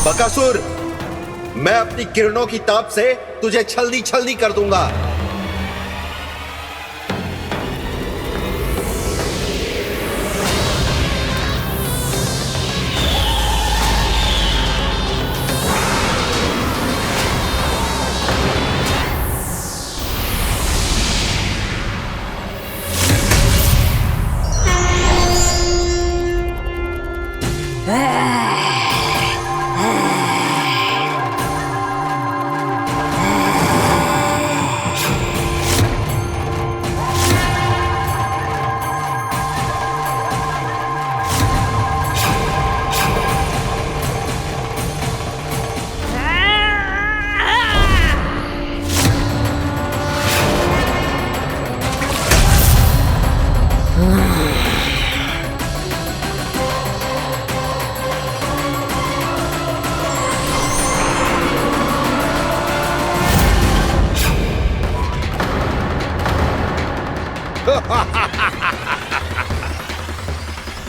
बकासुर, मैं अपनी किरणों की ताप से तुझे छलनी छलनी कर दूंगा।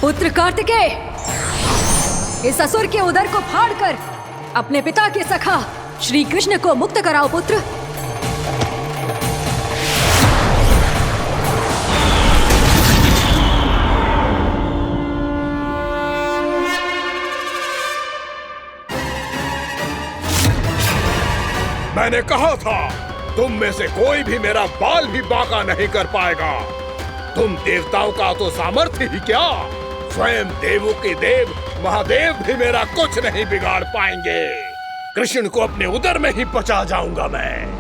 पुत्र कार्तिकेय, इस असुर के उदर को फाड़कर अपने पिता के सखा श्री कृष्ण को मुक्त कराओ पुत्र। मैंने कहा था तुम में से कोई भी मेरा बाल भी बांका नहीं कर पाएगा। तुम देवताओं का तो सामर्थ्य ही क्या, स्वयं देवों के देव महादेव भी मेरा कुछ नहीं बिगाड़ पाएंगे। कृष्ण को अपने उदर में ही पचा जाऊंगा मैं।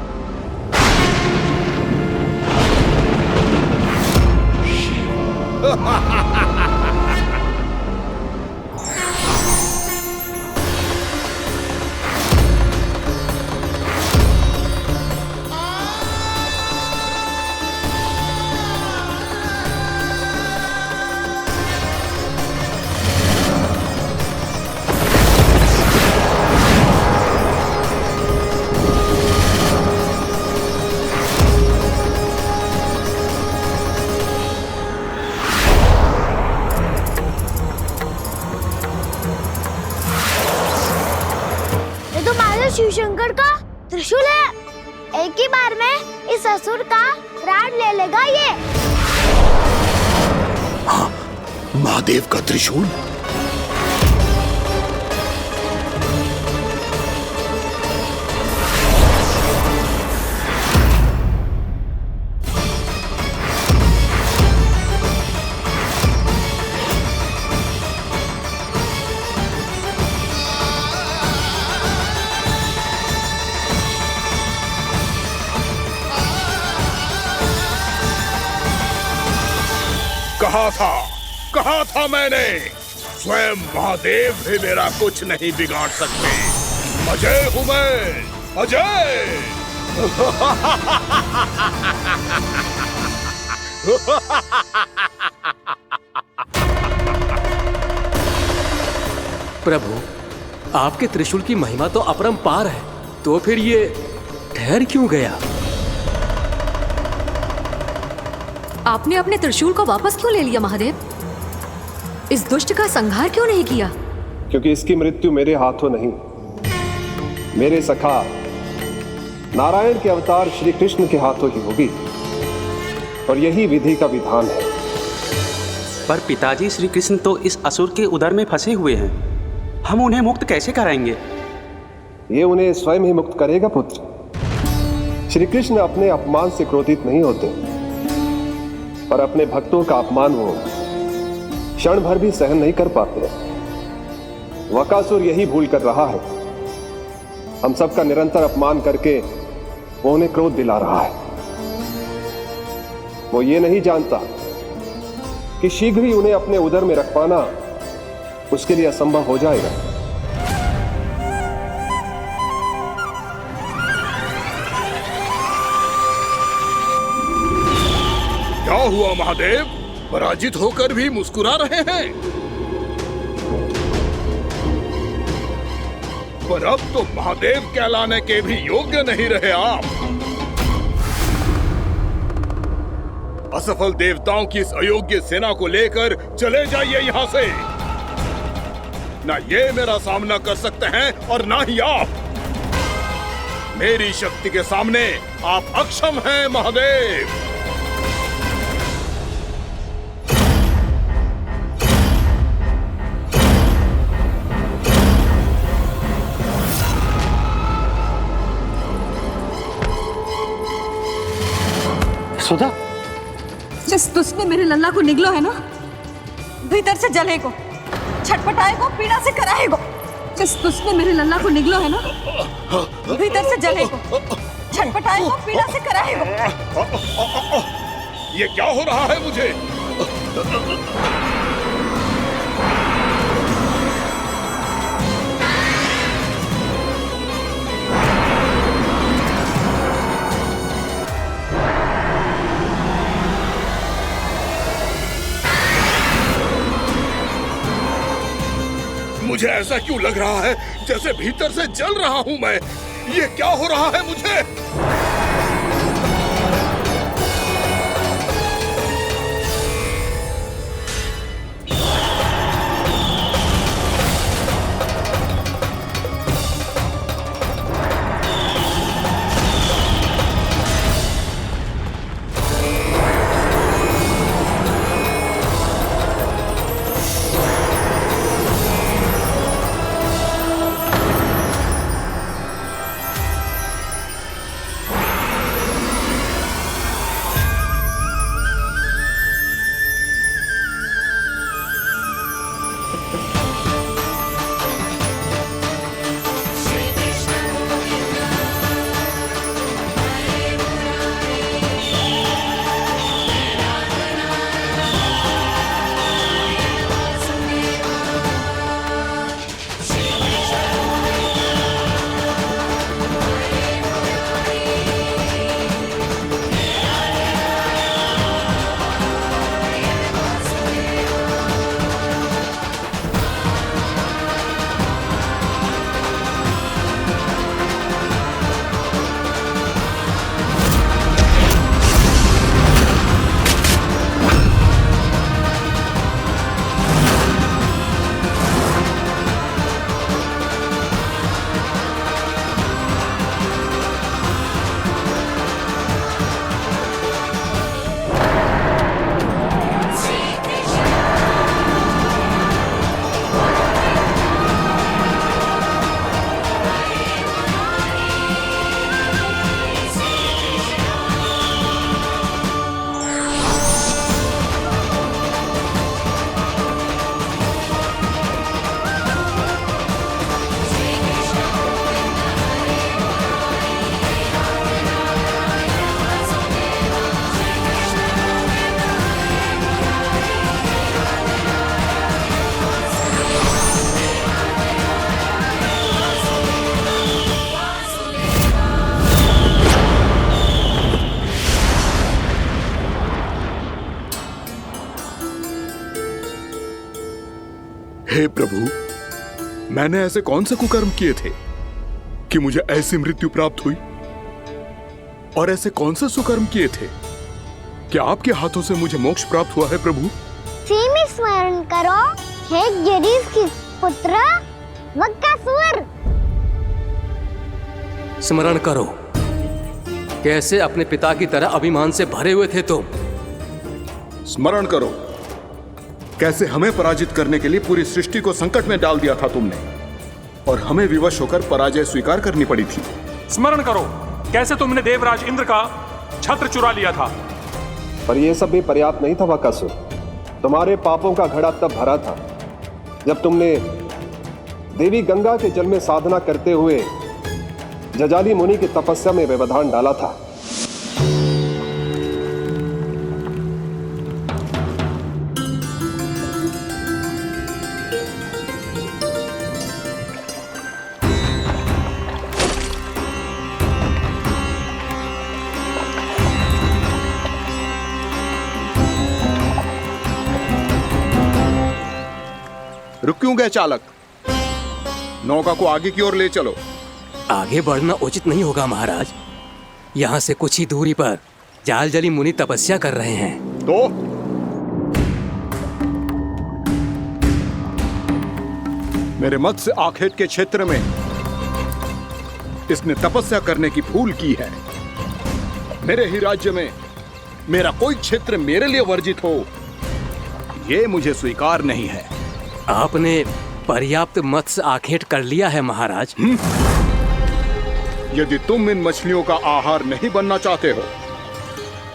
शिव शंकर का त्रिशूल है। एक ही बार में इस असुर का प्राण ले लेगा ये। हाँ, महादेव का त्रिशूल। कहा था मैंने, स्वयं महादेव भी मेरा कुछ नहीं बिगाड़ सकते। अजय हूं मैं, अजय। प्रभु, आपके त्रिशूल की महिमा तो अपरंपार है, तो फिर ये ठहर क्यों गया? आपने अपने त्रिशूल को वापस क्यों ले लिया महादेव? इस दुष्ट का संहार क्यों नहीं किया? क्योंकि इसकी मृत्यु मेरे हाथों नहीं, मेरे सखा नारायण के अवतार श्री कृष्ण के हाथों ही होगी, और यही विधि का विधान है। पर पिताजी, श्री कृष्ण तो इस असुर के उदर में फंसे हुए हैं, हम उन्हें मुक्त कैसे कराएंगे? ये उन्हें स्वयं ही मुक्त करेगा पुत्र। श्री कृष्ण अपने अपमान से क्रोधित नहीं होते, पर अपने भक्तों का अपमान वो क्षण भर भी सहन नहीं कर पाते। वकासुर यही भूल कर रहा है, हम सबका निरंतर अपमान करके वो उन्हें क्रोध दिला रहा है। वो ये नहीं जानता कि शीघ्र ही उन्हें अपने उदर में रख पाना उसके लिए असंभव हो जाएगा। क्या हुआ महादेव, पराजित होकर भी मुस्कुरा रहे हैं? पर अब तो महादेव कहलाने के भी योग्य नहीं रहे आप। असफल देवताओं की इस अयोग्य सेना को लेकर चले जाइए यहां से। ना ये मेरा सामना कर सकते हैं और ना ही आप। मेरी शक्ति के सामने आप अक्षम हैं महादेव। सुधा, जिस दुष्ट ने मेरे लल्ला को निगलो है ना, भीतर से जलेगो, छटपटाएगो, पीड़ा से कराएगो। जिस दुष्ट ने मेरे लल्ला को निगलो है ना, भीतर से जलेगो, छटपटाएगो, पीड़ा से कराएगो। ये क्या हो रहा है मुझे? मुझे ऐसा क्यों लग रहा है जैसे भीतर से जल रहा हूं मैं? ये क्या हो रहा है मुझे? हे प्रभु, मैंने ऐसे कौन से कुकर्म किए थे कि मुझे ऐसी मृत्यु प्राप्त हुई? और ऐसे कौन से सुकर्म किए थे कि आपके हाथों से मुझे मोक्ष प्राप्त हुआ है प्रभु? में स्मरण करो, हे जरीफ की पुत्र वक्कासुर। स्मरण करो, कैसे अपने पिता की तरह अभिमान से भरे हुए थे तुम। स्मरण करो, कैसे हमें पराजित करने के लिए पूरी सृष्टि को संकट में डाल दिया था तुमने, और हमें विवश होकर पराजय स्वीकार करनी पड़ी थी। स्मरण करो, कैसे तुमने देवराज इंद्र का छत्र चुरा लिया था। पर यह सब भी पर्याप्त नहीं था वक्कासुर। तुम्हारे पापों का घड़ा तब भरा था जब तुमने देवी गंगा के जल में साधना करते हुए जजाली मुनि की तपस्या में व्यवधान डाला था। रुक क्यों गए चालक? नौका को आगे की ओर ले चलो। आगे बढ़ना उचित नहीं होगा महाराज। यहाँ से कुछ ही दूरी पर जालजली मुनि तपस्या कर रहे हैं। मेरे मत्स्य आखेट के क्षेत्र में इसने तपस्या करने की भूल की है। मेरे ही राज्य में मेरा कोई क्षेत्र मेरे लिए वर्जित हो, ये मुझे स्वीकार नहीं है। आपने पर्याप्त मत्स्य आखेट कर लिया है महाराज। यदि तुम इन मछलियों का आहार नहीं बनना चाहते हो,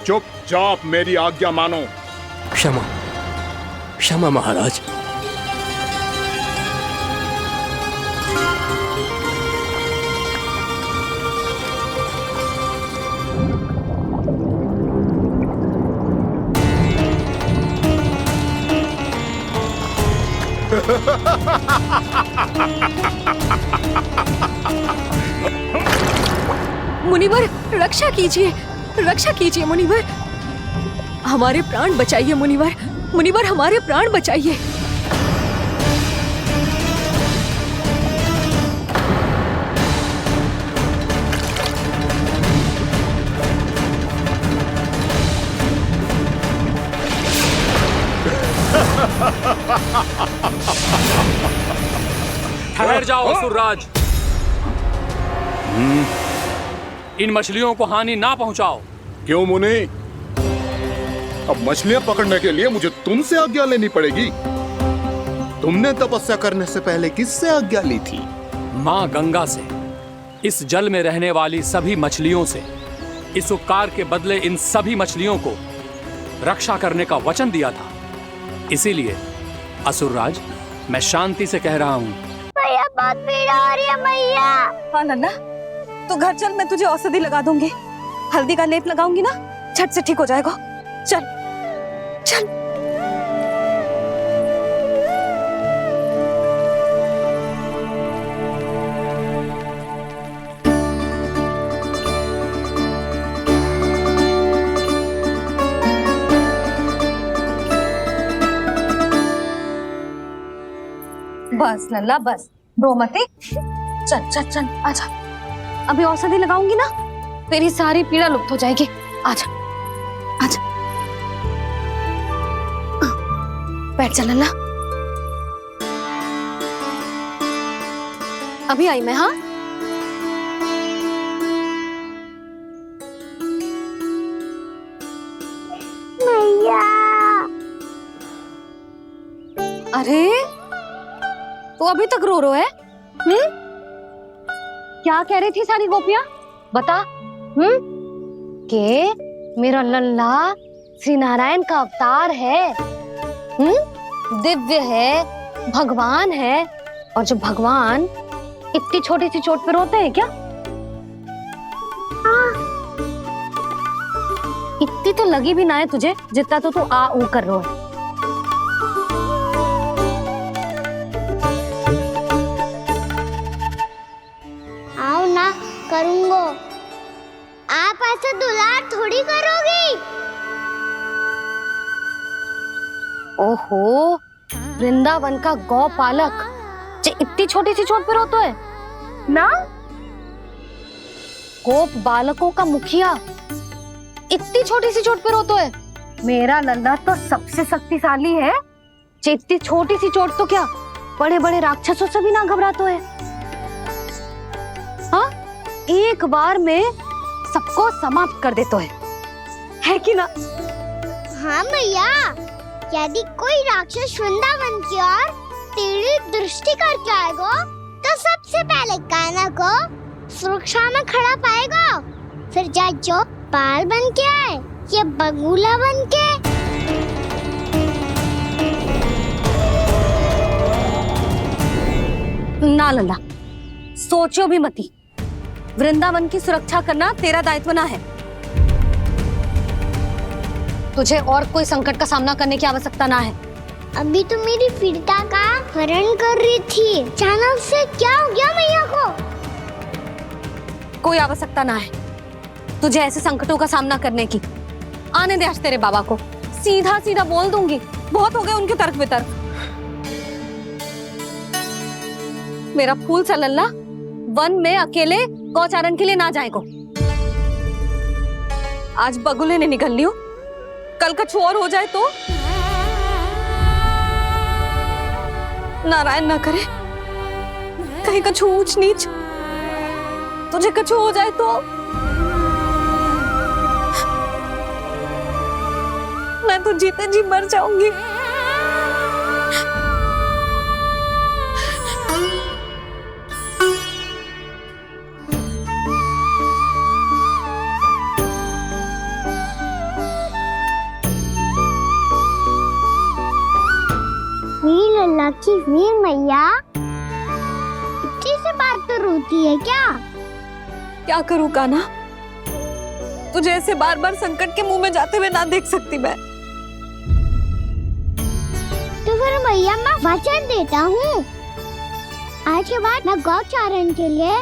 चुपचाप मेरी आज्ञा मानो। क्षमा क्षमा महाराज। मुनिवर, रक्षा कीजिए मुनिवर, हमारे प्राण बचाइए मुनिवर, मुनिवर हमारे प्राण बचाइए। ठहर जाओ असुरराज, इन मछलियों को हानि ना पहुंचाओ। क्यों मुनि? अब मछलियां पकड़ने के लिए मुझे तुमसे आज्ञा लेनी पड़ेगी। तुमने तपस्या करने से पहले किससे आज्ञा ली थी? मां गंगा से, इस जल में रहने वाली सभी मछलियों से। इस उपकार के बदले इन सभी मछलियों को रक्षा करने का वचन दिया था। इसीलिए असुरराज, मैं शांति से कह रहा हूँ। भैया बहुत पीड़ा हो रही है भैया। हाँ नन्ना, तू घर चल, मैं तुझे औषधि लगा दूंगी। हल्दी का लेप लगाऊंगी ना, झट से ठीक हो जाएगा। चल चल। बस लल्ला बस, रो मत। चल चल चल, आजा। अभी औषधि लगाऊंगी ना, तेरी सारी पीड़ा लुप्त हो जाएगी। आजा आजा, बैठ जा लल्ला। अभी आई मैं। हाँ भैया। अरे तो अभी तक रो है? क्या कह रही थी सारी गोपियां? बता। के मेरा लल्ला श्री नारायण का अवतार है, दिव्य है, भगवान है। और जो भगवान इतनी छोटी सी चोट पे रोते हैं क्या? इतनी तो लगी भी ना है तुझे, जितना तो तू आ ऊ कर रो है। आओ ना, करूंगो। आप ऐसे दुलार थोड़ी करोगी। ओहो, वृंदावन का गौपालक जो इतनी छोटी सी चोट पे रोता है ना? गोप बालकों का मुखिया इतनी छोटी सी चोट पे रोता है? मेरा लल्ला तो सबसे शक्तिशाली है, जो इतनी छोटी सी चोट तो क्या बड़े बड़े राक्षसों से भी ना घबराता है। हाँ, एक बार में सबको समाप्त कर देता है कि ना? हाँ भैया, यदि कोई राक्षस वृंदावन की ओर टेढ़ी दृष्टि करके आएगा, तो सबसे पहले कान्हा को सुरक्षा में खड़ा पाएगा। फिर चाहे जो बाल बन के आए या बगुला बन के। ना लल्ला, सोचो भी मती। वृंदावन की सुरक्षा करना तेरा दायित्व ना है। तुझे और कोई संकट का सामना करने की आवश्यकता ना है। अभी तो मेरी पीड़िता का हरण कर रही थी, अचानक से क्या हो गया मैया को? कोई आवश्यकता ना है तुझे ऐसे संकटों का सामना करने की। आने दे आज तेरे बाबा को, सीधा सीधा बोल दूंगी। बहुत हो गए उनके तर्क वितर्क। मेरा फूल सा लल्ला वन में अकेले गौचारण के लिए ना जाए को। आज बगुले ने निकल लियो, कल का छोर हो जाए तो? नारायण ना करे, कहीं कुछ ऊंच नीच तुझे कुछ हो जाए तो मैं तो जीते जी मर जाऊंगी। वीर लल्ला की वीर मैया इतनी से बात तो रोती है क्या? क्या करूं कान्हा, तुझे ऐसे बार बार संकट के मुंह में जाते हुए ना देख सकती मैं। तो फिर मैया मैं वचन देता हूँ, आज के बाद मैं गौचारण के लिए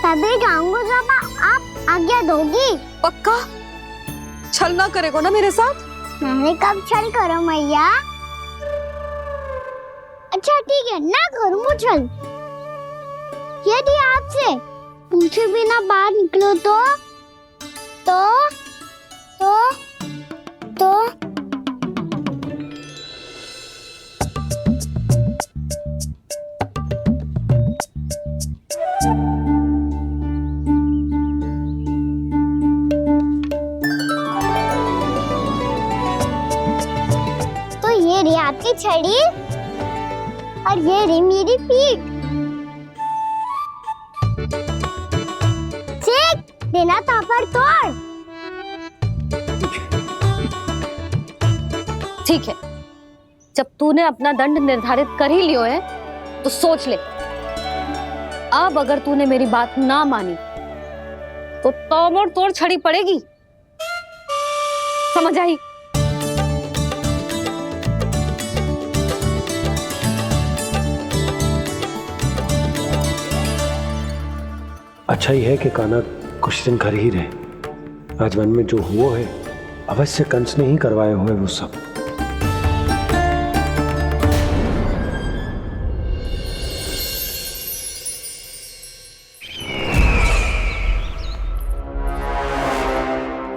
तभी जाऊंगा जब आप आज्ञा दोगी। पक्का छल ना करेगा ना मेरे साथ? मैंने कब छल करो मैया? अच्छा ठीक है, ना करूँ छल। यदि आपसे पूछे बिना बाहर निकलो तो ये रही आपकी छड़ी और ये रही मेरी पीठ। देना था पर तोड़। ठीक है, जब तूने अपना दंड निर्धारित कर ही लियो है तो सोच ले, अब अगर तूने मेरी बात ना मानी तो तोड़ तोड़ छड़ी पड़ेगी, समझ आई? अच्छा ही है कि कान्हा कुछ दिन घर ही रहे। राजवन में जो हुआ है अवश्य कंस ने ही करवाए हुए वो सब।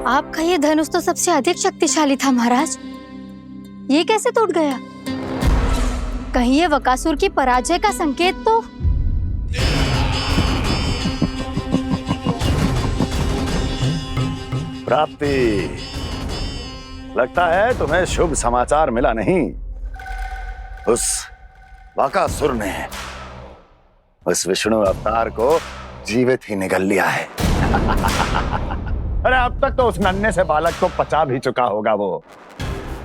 आपका ये धनुष तो सबसे अधिक शक्तिशाली था महाराज, ये कैसे टूट गया? कहीं ये वकासुर की पराजय का संकेत तो? प्राप्ति, लगता है तुम्हें शुभ समाचार मिला नहीं। उस वकासुर ने उस विष्णु अवतार को जीवित ही निगल लिया है। अरे अब तक तो उस नन्हे से बालक को पचा भी चुका होगा वो।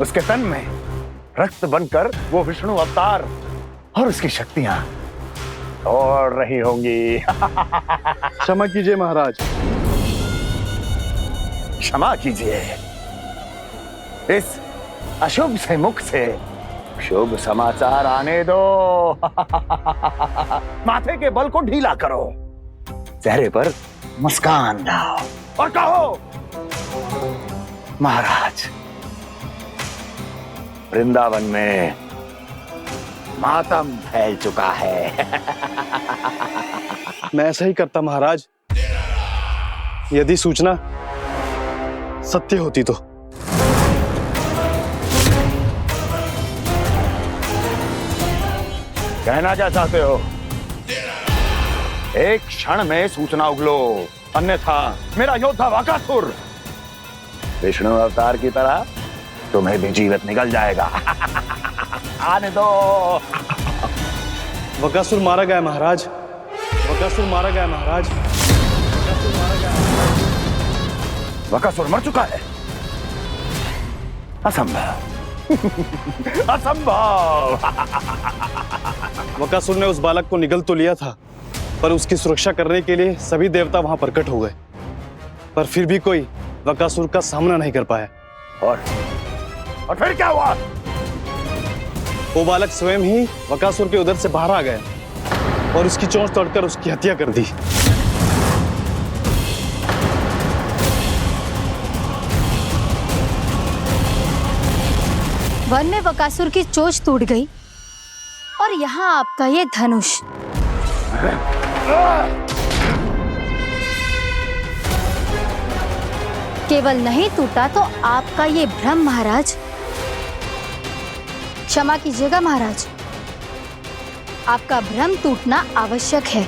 उसके तन में रक्त बनकर वो विष्णु अवतार और उसकी शक्तियां दौड़ रही होंगी। क्षमा कीजिए महाराज। क्षमा कीजिए, इस अशुभ से मुख से शुभ समाचार आने दो। माथे के बल को ढीला करो, चेहरे पर मुस्कान लाओ और कहो, महाराज वृंदावन में मातम फैल चुका है। मैं ऐसा ही करता महाराज, यदि सूचना सत्य होती तो। कहना क्या चाहते हो? एक क्षण में सूचना उगलो, अन्यथा मेरा योद्धा वकासुर विष्णु अवतार की तरह तुम्हें भी जीवित निकल जाएगा। आने दो। वकासुर मारा गया महाराज, वकासुर मारा गया महाराज, वकासुर मारा गया। वकासुर मर चुका है? असंभव। असंभव। वकासुर ने उस बालक को निगल तो लिया था, पर उसकी सुरक्षा करने के लिए सभी देवता वहां प्रकट हो गए, पर फिर भी कोई वकासुर का सामना नहीं कर पाया। और फिर क्या हुआ? वो बालक स्वयं ही वकासुर के उदर से बाहर आ गया और उसकी चोंच तोड़कर उसकी हत्या कर दी। वन में वकासुर की चोंच टूट गई और यहाँ आपका ये धनुष। केवल नहीं टूटा तो आपका ये भ्रम महाराज। क्षमा कीजिएगा महाराज, आपका भ्रम टूटना आवश्यक है।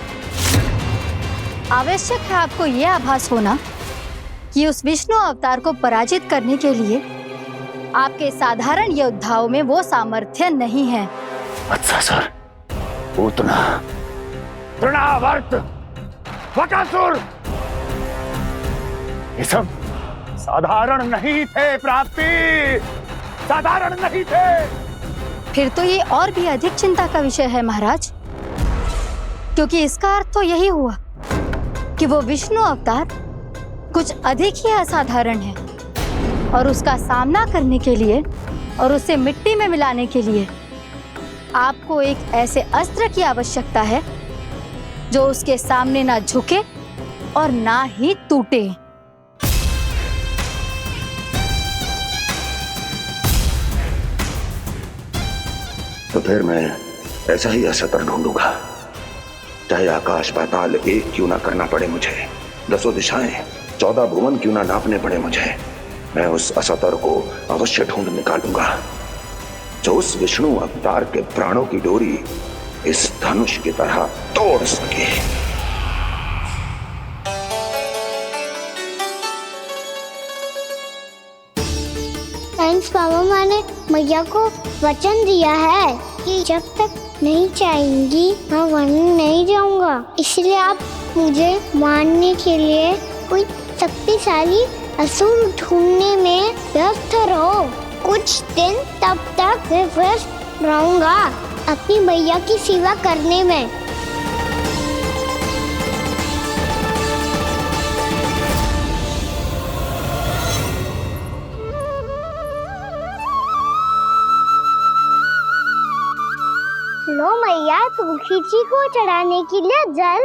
आवश्यक है आपको यह आभास होना कि उस विष्णु अवतार को पराजित करने के लिए आपके साधारण योद्धाओं में वो सामर्थ्य नहीं है। वत्सासुर, पूतना, तृणावर्त, बकासुर, ये सब साधारण नहीं थे प्राप्ति, साधारण नहीं थे। फिर तो ये और भी अधिक चिंता का विषय है महाराज, क्योंकि इसका अर्थ तो यही हुआ कि वो विष्णु अवतार कुछ अधिक ही असाधारण है और उसका सामना करने के लिए और उसे मिट्टी में मिलाने के लिए आपको एक ऐसे अस्त्र की आवश्यकता है जो उसके सामने ना झुके और ना ही टूटे। तो फिर मैं ऐसा ही असतर ढूंढूंगा, चाहे आकाश पाताल एक क्यों ना करना पड़े मुझे, 10 दिशाएं 14 भुवन क्यों ना नापने पड़े मुझे, मैं उस असतर को अवश्य ढूंढ निकालूंगा जो उस विष्णु अवतार के प्राणों की डोरी इस धनुष की तरह तोड़ सके। थैंक्स पापा, मैंने मैया को वचन दिया है कि जब तक नहीं चाहेंगी मैं वन नहीं जाऊंगा, इसलिए आप मुझे मारने के लिए कोई शक्तिशाली असुर ढूंढने में व्यस्त रहो। कुछ दिन तब तक मैं व्यस्त रहूंगा अपनी मैया की सेवा करने में। लो मैया, तुलसी जी को चढ़ाने के लिए जल।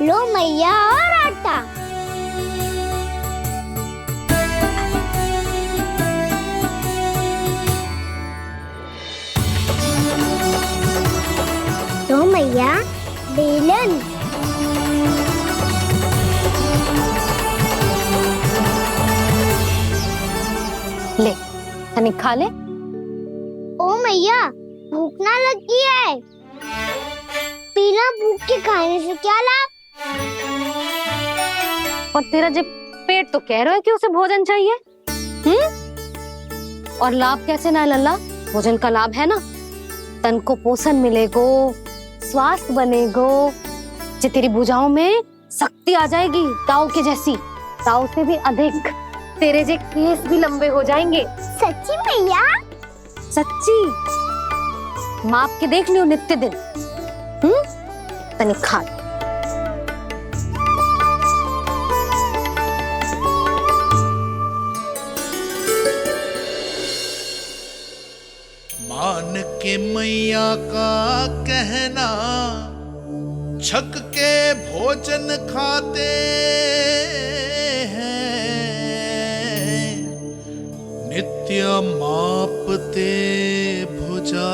लो मैया, और आटा। लो मैया, बेलन। ले, तनिक खा ले। ओ मैया, भूख ना लगी है। बिना भूख के खाने से क्या लाभ? और तेरा जब पेट तो कह रहा है कि उसे भोजन चाहिए, और लाभ कैसे ना लल्ला? भोजन का लाभ है ना, तन को पोषण मिलेगो, स्वास्थ्य बनेगो, जे तेरी भुजाओं में शक्ति आ जाएगी ताऊ के जैसी, ताऊ से भी अधिक। तेरे जे केस भी लंबे हो जाएंगे। सच्ची मैया? सच्ची, माप के देख लियो नित्य दिन। तनिक खा। मान के मैया का कहना, छक के भोजन खाते हैं, नित्य मापते भुजा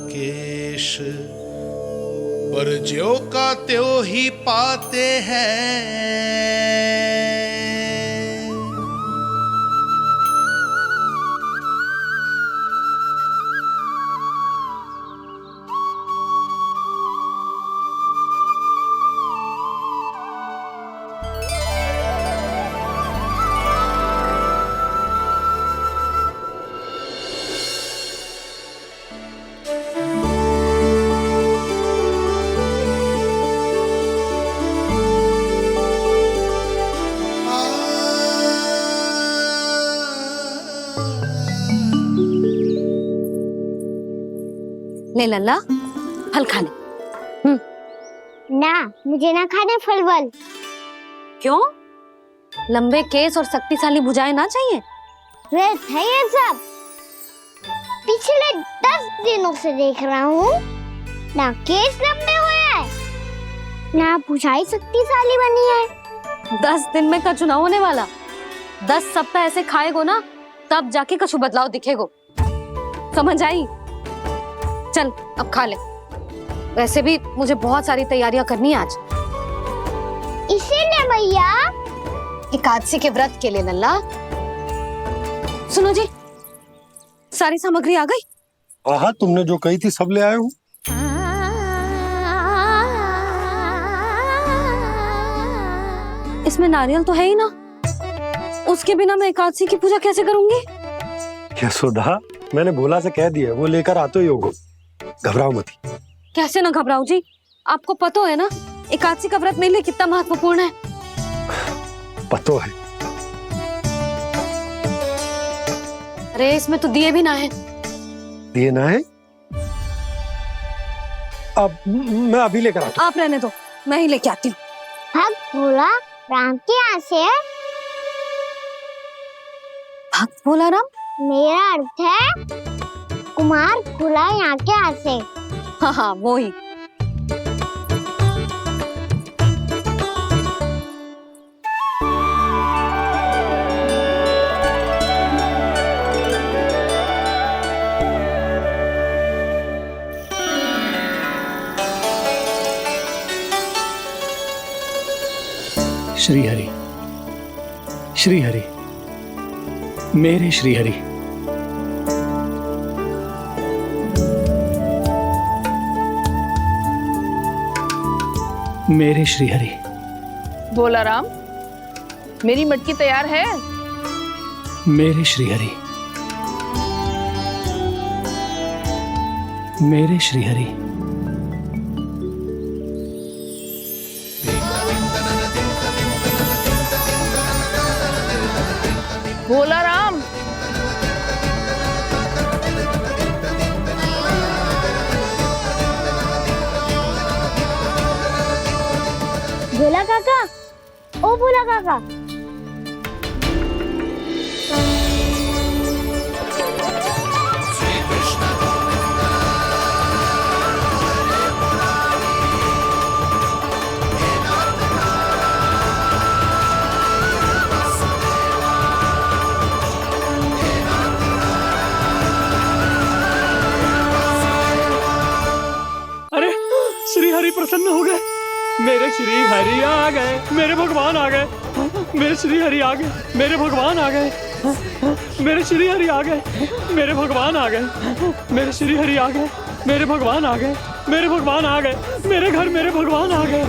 केश, पर ज्यों का त्यों ही पाते हैं। ले लल्ला, फल खा ले। ना, मुझे ना खाने फल वल। क्यों? लंबे केस और शक्तिशाली भुजाएं ना चाहिए? व्यर्थ है ये सब। पिछले 10 दिनों से देख रहा हूँ, ना केस लंबे हुए हैं, ना भुजाएं शक्तिशाली बनी है। 10 दिन में का चुनाव होने वाला, 10 सप्ताह ऐसे खाएगो ना, तब जाके कछु बदलाव दिखेगो। समझ आई? चल अब खा ले, वैसे भी मुझे बहुत सारी तैयारियां करनी है आज। इसीलिए मैया एकादशी के व्रत के लिए लल्ला। सुनो जी, सारी सामग्री आ गई? हाँ, तुमने जो कही थी सब ले आए हूँ। इसमें नारियल तो है ही ना, उसके बिना मैं एकादशी की पूजा कैसे करूंगी? यशोदा, मैंने भोला से कह दिया, वो लेकर आते ही होगा, घबराओ मत। कैसे ना घबराऊं जी, आपको पता है ना एकादशी का व्रत मेरे लिए कितना महत्वपूर्ण है। पतो है। अरे इसमें तो दिए भी ना है। दिए ना है? अब मैं अभी लेकर आता हूँ। आप रहने दो, मैं ही लेके आती हूँ। भक्त भोला राम के यहाँ से है? भक्त भोला राम? मेरा अर्थ है कुमार भोला यहाँ के यहाँ से। हाँ हाँ, वो ही। श्री हरि, श्री हरि, मेरे श्री हरि। मेरे श्री हरि। भोला राम, मेरी मटकी तैयार है? मेरे श्री हरि। मेरे श्री हरि। भोला राम, भोला काका, ओ भोला काका। अरे श्री हरि प्रसन्न हो गए। मेरे श्री हरि आ गए, मेरे भगवान आ गए। मेरे श्री हरि आ गए, मेरे भगवान आ गए। मेरे श्री हरि आ गए, मेरे भगवान आ गए। मेरे श्री हरि आ गए, मेरे भगवान आ गए। मेरे भगवान आ गए, मेरे घर मेरे भगवान आ गए।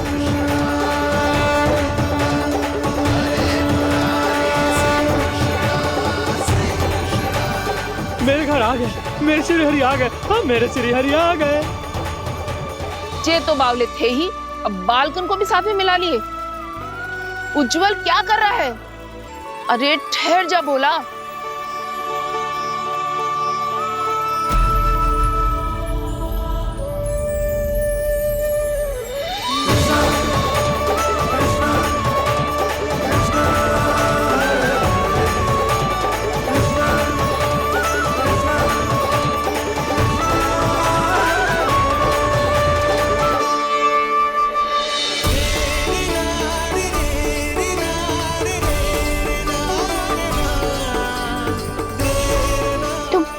मेरे घर आ गए, मेरे श्री हरि आ गए। हाँ, मेरे श्री हरि आ गए। जे तो बावले थे ही, अब बालकन को भी साथ में मिला लिए। उज्जवल क्या कर रहा है? अरे ठहर जा भोला।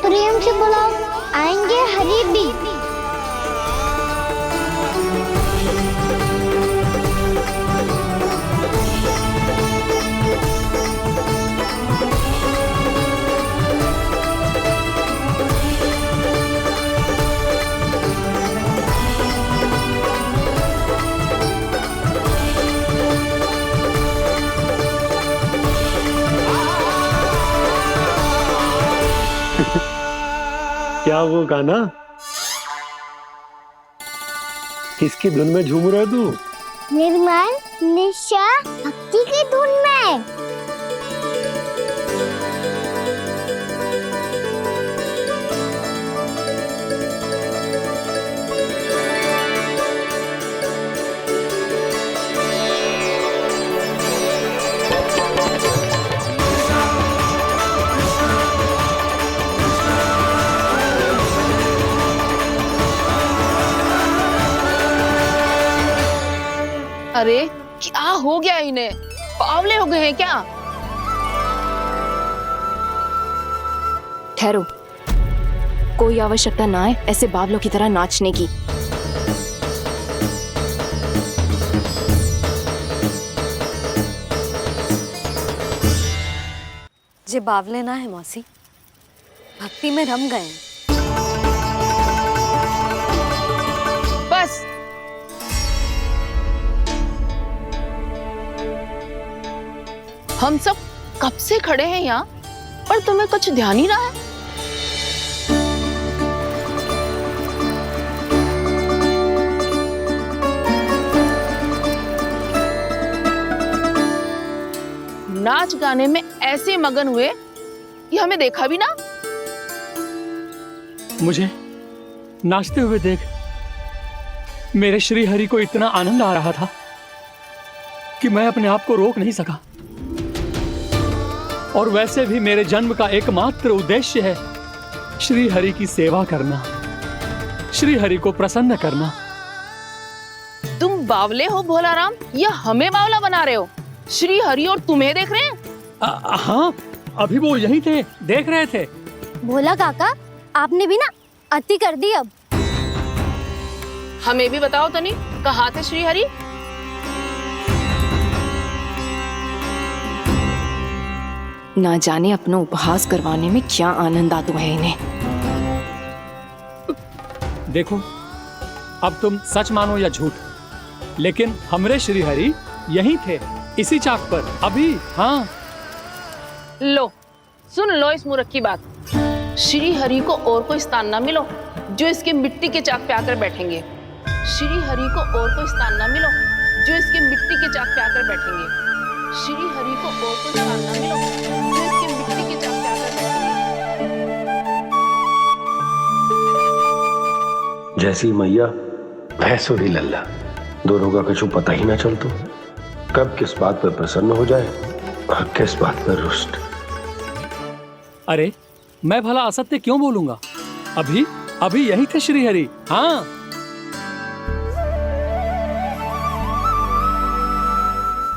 प्रेम से बुलाओ, आएंगे हरि भी। क्या वो गाना? किसकी धुन में झूम रहा तू? निर्मल निश्चल भक्ति की धुन में। अरे क्या हो गया इन्हें? बावले हो गए हैं क्या? ठहरो, कोई आवश्यकता ना है ऐसे बावलों की तरह नाचने की। जे बावले ना है मौसी, भक्ति में रम गए हैं। बस हम सब कब से खड़े हैं यहाँ, पर तुम्हें कुछ ध्यान ही रहा है। नाच गाने में ऐसे मगन हुए कि हमें देखा भी ना। मुझे नाचते हुए देख मेरे श्री हरि को इतना आनंद आ रहा था कि मैं अपने आप को रोक नहीं सका। और वैसे भी मेरे जन्म का एकमात्र उद्देश्य है श्री हरि की सेवा करना, श्री हरि को प्रसन्न करना। तुम बावले हो भोलाराम, या हमें बावला बना रहे हो? श्री हरि और तुम्हें देख रहे हैं? हाँ, अभी वो यही थे, देख रहे थे। भोला काका, आपने भी ना अति कर दी। अब हमें भी बताओ तनी, कहाँ थे श्री हरि? ना जाने अपना उपहास करवाने में क्या आनंद आता है इन्हें। देखो, अब तुम सच मानो या झूठ, लेकिन हमरे श्री हरि यहीं थे, इसी चाक पर अभी। हाँ, लो सुन लो इस मूर्ख की बात। श्री हरि को और कोई स्थान ना मिलो जो इसके मिट्टी के चाक पे आकर बैठेंगे। श्री हरि को और कोई स्थान ना मिलो जो इसके मिट्टी के चाक पे आकर बैठेंगे। श्री हरि को और कोई स्थान ना मिलो जो इसके मिट्टी के चाक पे आकर बैठेंगे। जैसी मैया भैंसो ही लल्ला, दोनों का कुछ पता ही ना चलतो, कब किस बात पर प्रसन्न हो जाए और किस बात पर रुष्ट। अरे मैं भला असत्य क्यों बोलूंगा? अभी अभी यही थे श्री हरि। हाँ,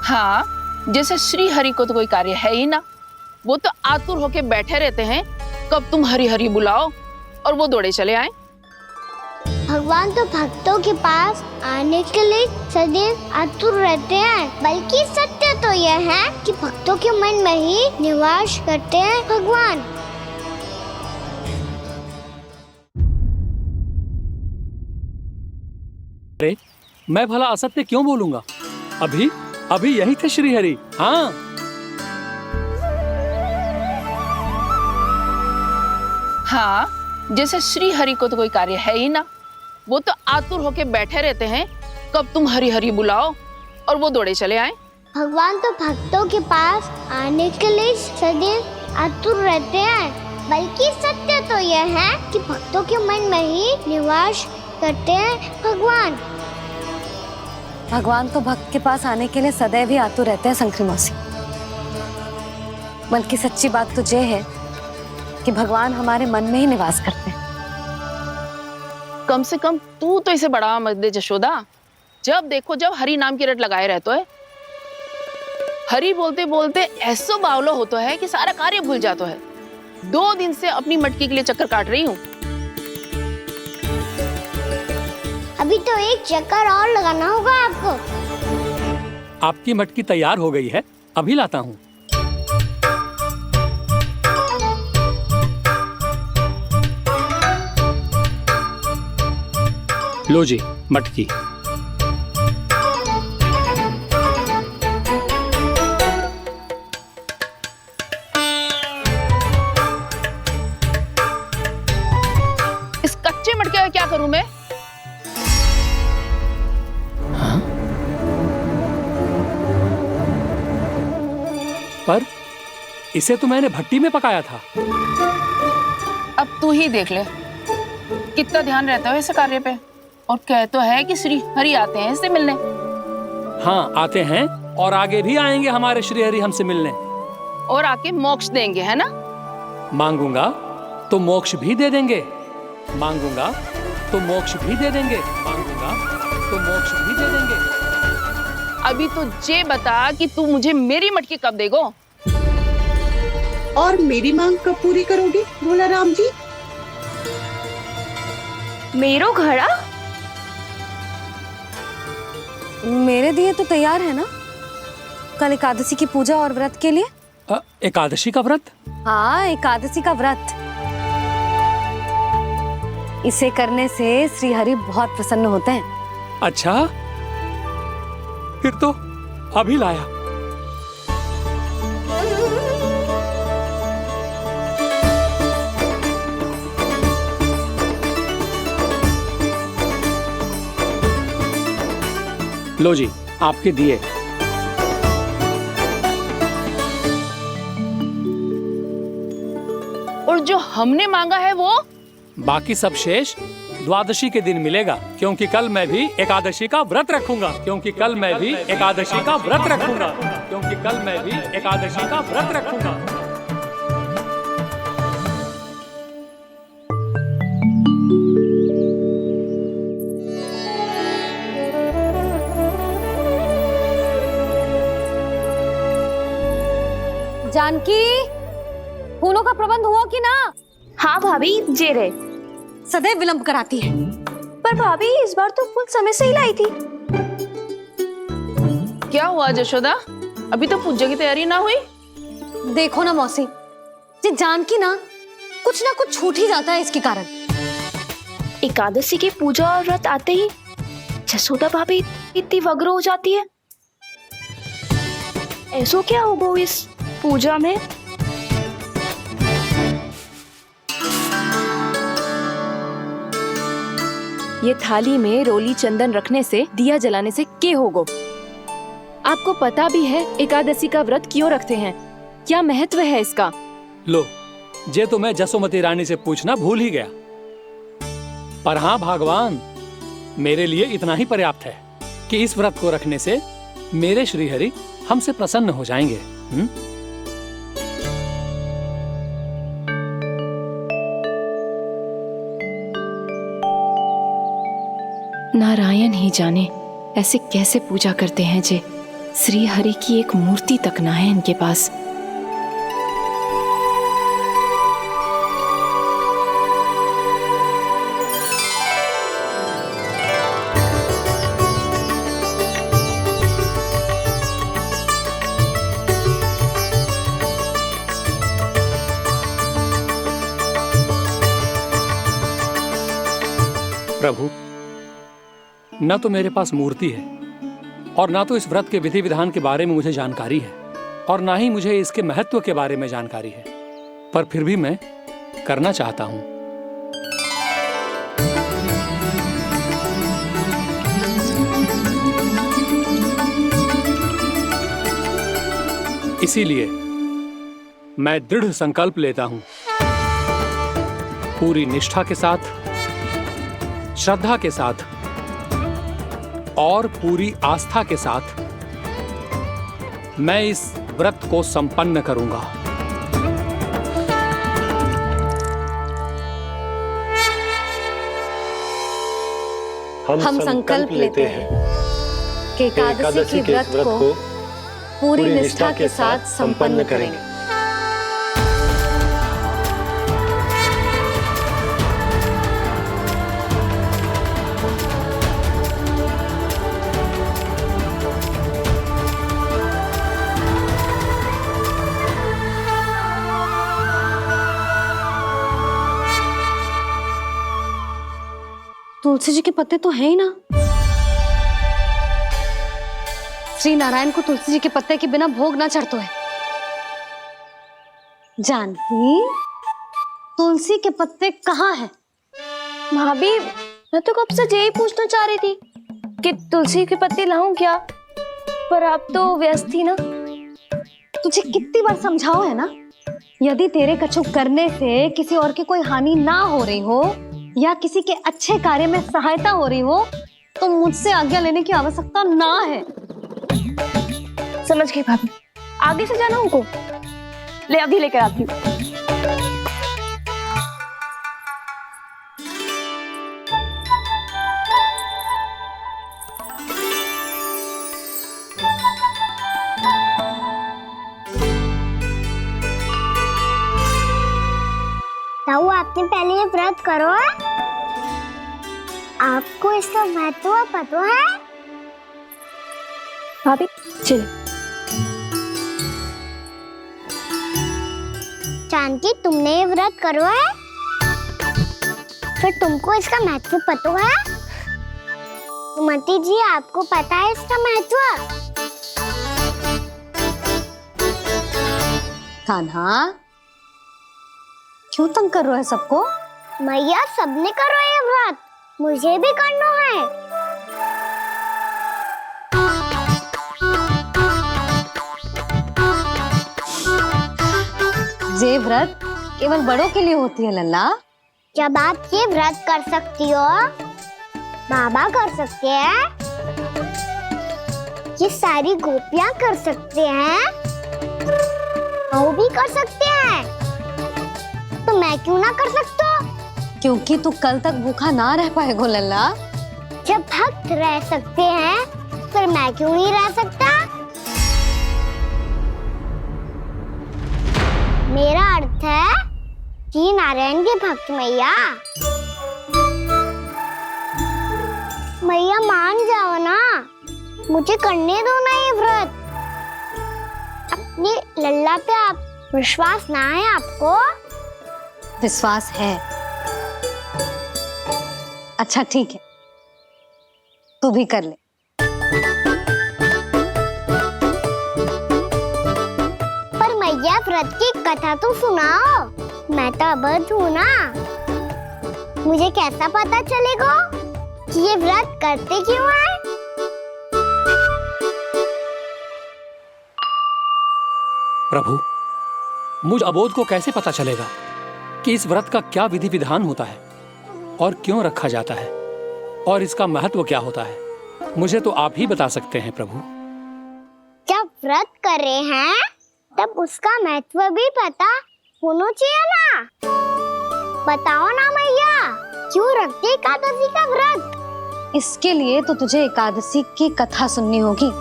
हाँ, जैसे श्री हरि को तो कोई कार्य है ही ना, वो तो आतुर होके बैठे रहते हैं कब तुम हरि हरि बुलाओ और वो दौड़े चले आए। भगवान तो भक्तों के पास आने के लिए सदैव आतुर रहते हैं, बल्कि सत्य तो यह है कि भक्तों के मन में ही निवास करते हैं भगवान। अरे मैं भला असत्य क्यों बोलूंगा? अभी अभी यही थे श्री हरि। हाँ, हाँ, जैसे श्री हरि को तो कोई कार्य है ही ना, वो तो आतुर होके बैठे रहते हैं कब तुम हरि हरि बुलाओ और वो दौड़े चले आए। भगवान तो भक्तों के पास आने के लिए सदैव आतुर रहते हैं, बल्कि सत्य तो यह है कि भक्तों के मन में ही निवास करते हैं भगवान। भगवान तो भक्त के पास आने के लिए सदैव ही आतुर रहते हैं शंकरी मौसी। बल्कि सच्ची बात तो ये है कि भगवान हमारे मन में ही निवास करते हैं। कम से कम तू तो इसे बढ़ावा मत दे जशोदा। जब देखो जब हरि नाम की रट लगाए रहते है। हरि बोलते बोलते ऐसो बावलो होता है कि सारा कार्य भूल जाता है। 2 दिन से अपनी मटकी के लिए चक्कर काट रही हूँ। अभी तो एक चक्कर और लगाना होगा आपको। आपकी मटकी तैयार हो गई है, अभी लाता हूँ। लो जी मटकी। इस कच्चे मटके का क्या करूं मैं? हाँ? पर इसे तो मैंने भट्टी में पकाया था। अब तू ही देख ले कितना ध्यान रहता है इस कार्य पे। और कह तो है कि श्री हरि आते हैं इससे मिलने। हाँ आते हैं और आगे भी आएंगे हमारे श्री हरि हमसे मिलने। और आके मोक्ष देंगे, है ना? मांगूंगा तो मोक्ष भी दे देंगे, मांगूंगा तो मोक्ष भी दे देंगे, मांगूंगा तो मोक्ष भी दे देंगे। अभी तो ये बता कि तू मुझे मेरी मटकी कब देगो? और मेरी मांग कब पूरी करोगे भोलाराम जी? मेरो घड़ा मेरे दिए तो तैयार है ना, कल एकादशी की पूजा और व्रत के लिए। एकादशी का व्रत? हाँ, एकादशी का व्रत। इसे करने से श्री हरि बहुत प्रसन्न होते हैं। अच्छा, फिर तो अभी लाया। लो जी, आपके दिए। और जो हमने मांगा है वो? बाकी सब शेष द्वादशी के दिन मिलेगा, क्योंकि कल मैं भी एकादशी का व्रत रखूंगा। क्योंकि कल मैं भी एकादशी का व्रत रखूंगा। क्योंकि कल मैं भी एकादशी का व्रत रखूंगा। जानकी, फूलों का प्रबंध हुआ कि ना? हाँ भाभी, जे रहे। सदैव विलंब कराती है। पर भाभी, इस बार तो फूल समय से ही लाई थी। क्या हुआ जशोदा, अभी तो पूजा की तैयारी ना हुई? देखो ना मौसी, ये जानकी ना कुछ छूट ही जाता है इसके कारण। एकादशी की पूजा और व्रत आते ही जसोदा भाभी इतनी वग्र हो जाती है। ऐसो क्या होगा इस पूजा में? ये थाली में रोली चंदन रखने से, दिया जलाने से के होगो? आपको पता भी है एकादशी का व्रत क्यों रखते हैं? क्या महत्व है इसका? लो, जे तो मैं जसोमती रानी से पूछना भूल ही गया। पर हाँ भगवान, मेरे लिए इतना ही पर्याप्त है कि इस व्रत को रखने से मेरे श्री हरि हमसे प्रसन्न हो जाएंगे। नारायण ही जाने ऐसे कैसे पूजा करते हैं जे श्री हरि की एक मूर्ति तक ना है इनके पास। प्रभु, न तो मेरे पास मूर्ति है और ना तो इस व्रत के विधि विधान के बारे में मुझे जानकारी है, और ना ही मुझे इसके महत्व के बारे में जानकारी है, पर फिर भी मैं करना चाहता हूं। इसीलिए मैं दृढ़ संकल्प लेता हूं, पूरी निष्ठा के साथ, श्रद्धा के साथ और पूरी आस्था के साथ मैं इस व्रत को संपन्न करूंगा। हम संकल्प लेते हैं कि एकादशी के व्रत को पूरी निष्ठा के साथ संपन्न करेंगे। तुलसी जी के पत्ते तो हैं ही ना। श्री नारायण को तुलसी जी के पत्ते के बिना भोग ना चढ़तो है। जानकी, तुलसी के पत्ते कहाँ हैं? भाभी, मैं तो कब से यही पूछना चाह रही थी कि तुलसी के पत्ते लाऊं क्या, पर आप तो व्यस्त थी ना। तुझे कितनी बार समझाओ है ना, यदि तेरे कछु करने से किसी और की कोई हानि ना हो रही हो या किसी के अच्छे कार्य में सहायता हो रही हो तो मुझसे आज्ञा लेने की आवश्यकता ना है। समझ गई भाभी, आगे से जाना उनको। ले अभी लेकर आती हूँ। ताऊ, आपने पहले ये व्रत करो है? आपको इसका महत्व पता है? भाभी चलो। जानकी तुमने ये व्रत करो है, फिर तुमको इसका महत्व पता है? सुमति जी, आपको पता है इसका महत्व? कान्हा, क्यों तंग कर रहे हो सबको? मैया, सबने करो ये व्रत, मुझे भी करना है। ये व्रत केवल बड़ों के लिए होती है लल्ला। जब आप ये व्रत कर सकती हो, बाबा कर सकते हैं, ये सारी गोपियां कर सकते हैं, वो भी कर सकते हैं, तो मैं क्यों ना कर सकता? क्योंकि तू कल तक भूखा ना रह पाएगा लल्ला। जब भक्त रह सकते हैं, फिर मैं क्यों नहीं रह सकता? मेरा अर्थ है कि नारायण के भक्त मैया। मैया मान जाओ ना, मुझे करने दो ना ये व्रत। अपनी लल्ला पे आप विश्वास ना है आपको? विश्वास है। अच्छा ठीक है, तू भी कर ले। पर मैया, व्रत की कथा तो सुनाओ, मैं तो अबध हूँ ना। मुझे कैसा पता चलेगा कि ये व्रत करते क्यों हैं? प्रभु, मुझ अबोध को कैसे पता चलेगा कि इस व्रत का क्या विधि विधान होता है और क्यों रखा जाता है और इसका महत्व क्या होता है? मुझे तो आप ही बता सकते हैं प्रभु। जब व्रत कर रहे हैं, तब उसका महत्व भी पता होना चाहिए ना। बताओ ना मैया, क्यों रखते एकादशी का व्रत? इसके लिए तो तुझे एकादशी की कथा सुननी होगी।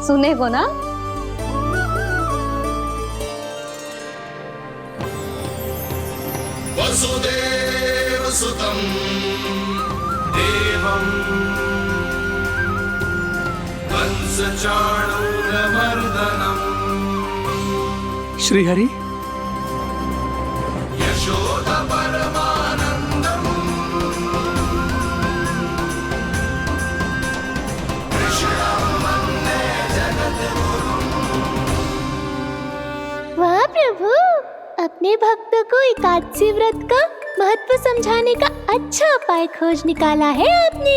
सुनेगो ना? वसुदेव सुतं देवं कंसचाणूरमर्दनम् श्रीहरि, यशोदा परमानंदम् कृष्णं वन्दे जगद्गुरुम्। वाह प्रभु, अपने भक्तों को एकादशी व्रत का महत्व समझाने का अच्छा उपाय खोज निकाला है आपने।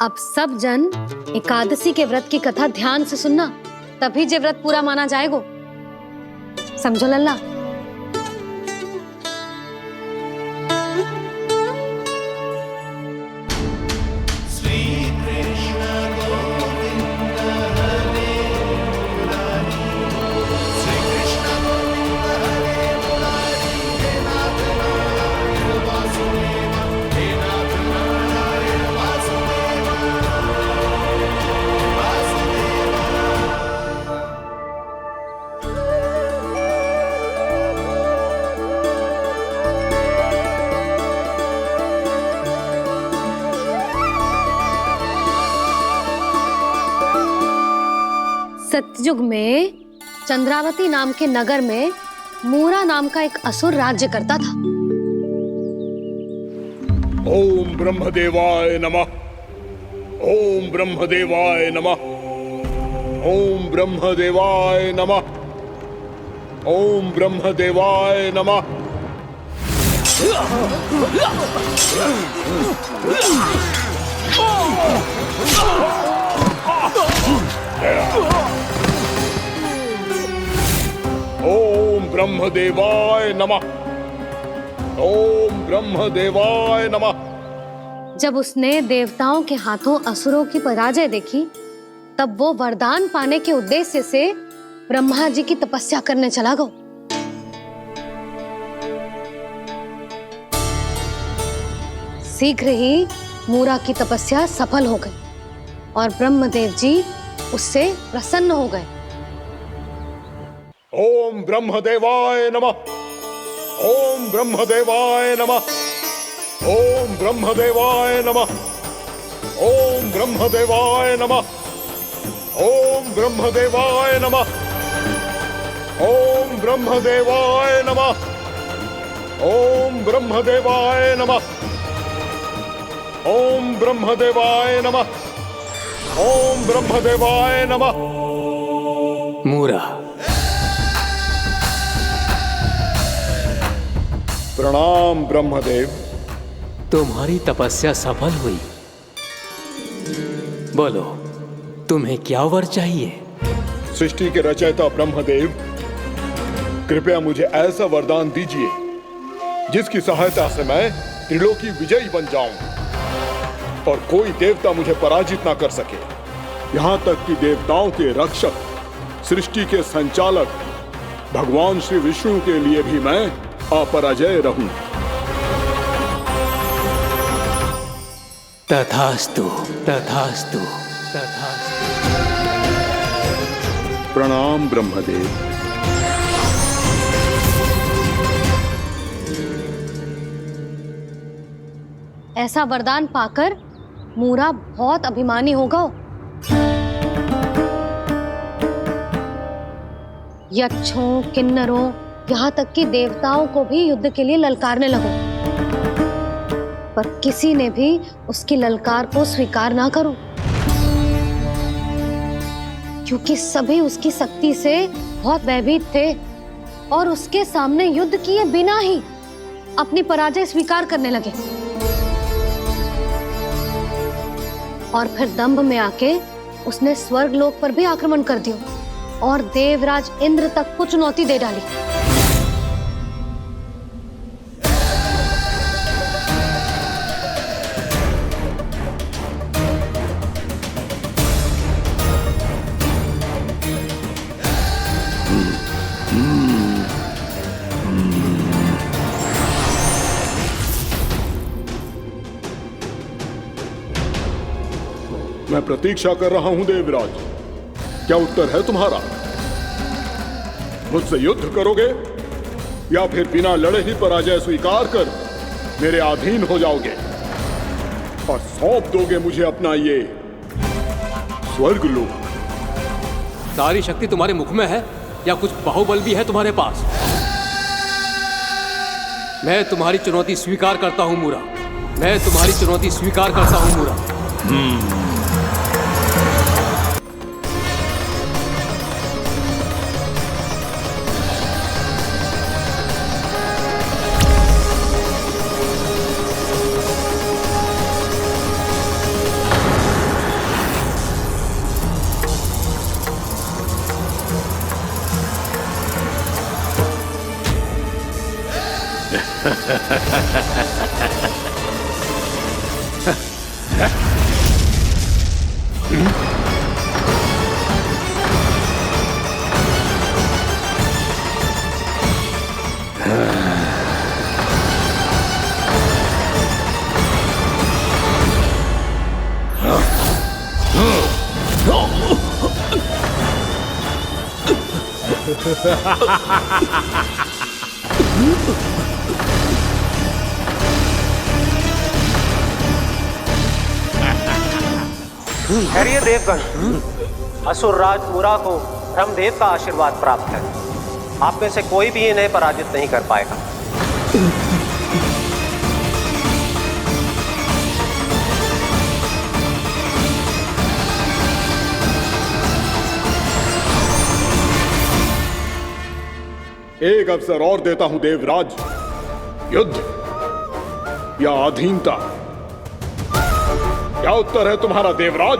अब सब जन एकादशी के व्रत की कथा ध्यान से सुनना, तभी जे व्रत पूरा माना जाएगा। समझो लल्ला? सतयुग में चंद्रावती नाम के नगर में मूरा नाम का एक असुर राज्य करता था। ओम ब्रह्मदेवाय नमः। ओम ब्रह्मदेवाय नमः। ओम ब्रह्मदेवाय नमः। ओम ब्रह्मदेवाय नमः। ओम ब्रह्मदेवाय नमः। ओम ब्रह्मदेवाय नमः। जब उसने देवताओं के हाथों असुरों की पराजय देखी, तब वो वरदान पाने के उद्देश्य से ब्रह्मा जी की तपस्या करने चला गया। शीघ्र ही मूरा की तपस्या सफल हो गई और ब्रह्मदेव जी उससे प्रसन्न हो गए। ओम ब्रह्मदेवाय नमः। ओम ब्रह्मदेवाय नमः। ओम ब्रह्मदेवाय नमः। ओम ब्रह्मदेवाय नमः। ओम ब्रह्मदेवाय नमः। ओम ब्रह्मदेवाय नमः। ओम ब्रह्मदेवाय नमः। ओम ब्रह्मदेवाय नमः। ओम ब्रह्मदेवाय नमः। मूरा, प्रणाम ब्रह्मदेव। तुम्हारी तपस्या सफल हुई। बोलो, तुम्हें क्या वर चाहिए? सृष्टि के रचयिता ब्रह्मदेव, कृपया मुझे ऐसा वरदान दीजिए जिसकी सहायता से मैं त्रिलोकी विजयी बन जाऊं और कोई देवता मुझे पराजित ना कर सके। यहाँ तक कि देवताओं के रक्षक, सृष्टि के संचालक भगवान श्री विष्णु के लिए भी मैं अपराजय रहूं। तथास्तु, तथास्तु, तथास्तु। प्रणाम ब्रह्मदेव। ऐसा वरदान पाकर मूरा बहुत अभिमानी होगा। यक्षों, किन्नरों, यहाँ तक कि देवताओं को भी युद्ध के लिए ललकारने लगा, पर किसी ने भी उसकी ललकार को स्वीकार ना करो, क्योंकि सभी उसकी शक्ति से बहुत भयभीत थे और उसके सामने युद्ध किए बिना ही अपनी पराजय स्वीकार करने लगे। और फिर दंभ में आके उसने स्वर्ग लोक पर भी आक्रमण कर दिया और देवराज इंद्र तक को चुनौती दे डाली। मैं प्रतीक्षा कर रहा हूं देवराज, क्या उत्तर है तुम्हारा? मुझसे युद्ध करोगे या फिर बिना लड़े ही पराजय स्वीकार कर मेरे अधीन हो जाओगे और सौंप दोगे मुझे अपना ये स्वर्ग लोक? सारी शक्ति तुम्हारे मुख में है या कुछ बाहुबल भी है तुम्हारे पास? मैं तुम्हारी चुनौती स्वीकार करता हूं मूरा। मैं तुम्हारी चुनौती स्वीकार करता हूं मूरा। ठहरिए देवगण, असुर राज मूरा को ब्रह्मदेव का आशीर्वाद प्राप्त है। आप में से कोई भी इन्हें पराजित नहीं कर पाएगा। एक अवसर और देता हूं देवराज। युद्ध या अधीनता, क्या उत्तर है तुम्हारा देवराज?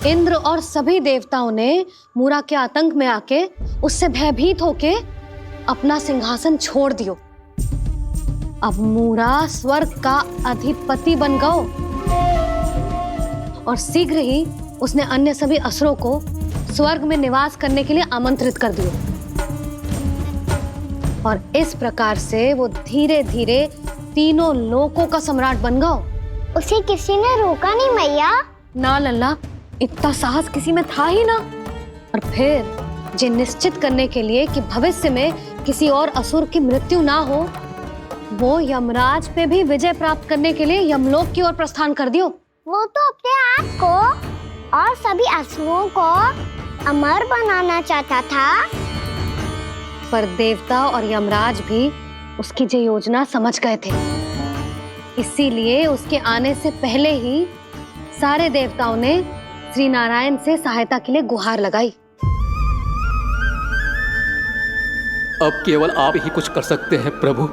इंद्र और सभी देवताओं ने मूरा के आतंक में आके उससे भयभीत होके अपना सिंहासन छोड़ दियो। अब मूरा स्वर्ग का अधिपति बन गयो और शीघ्र ही उसने अन्य सभी असुरों को स्वर्ग में निवास करने के लिए आमंत्रित कर दियो। और इस प्रकार से वो धीरे धीरे तीनों लोकों का सम्राट बन गया। उसे किसी ने रोका नहीं मैया? ना लल्ला, इतना साहस किसी में था ही ना। और फिर ये निश्चित करने के लिए कि भविष्य में किसी और असुर की मृत्यु ना हो, वो यमराज पे भी विजय प्राप्त करने के लिए यमलोक की ओर प्रस्थान कर दियो। वो तो अपने आप को और सभी असुरों को अमर बनाना चाहता था। पर देवता और यमराज भी उसकी ये योजना समझ गए थे। इसीलिए उसके आने से पहले ही सारे देवताओं ने श्री नारायण से सहायता के लिए गुहार लगाई। अब केवल आप ही कुछ कर सकते हैं प्रभु।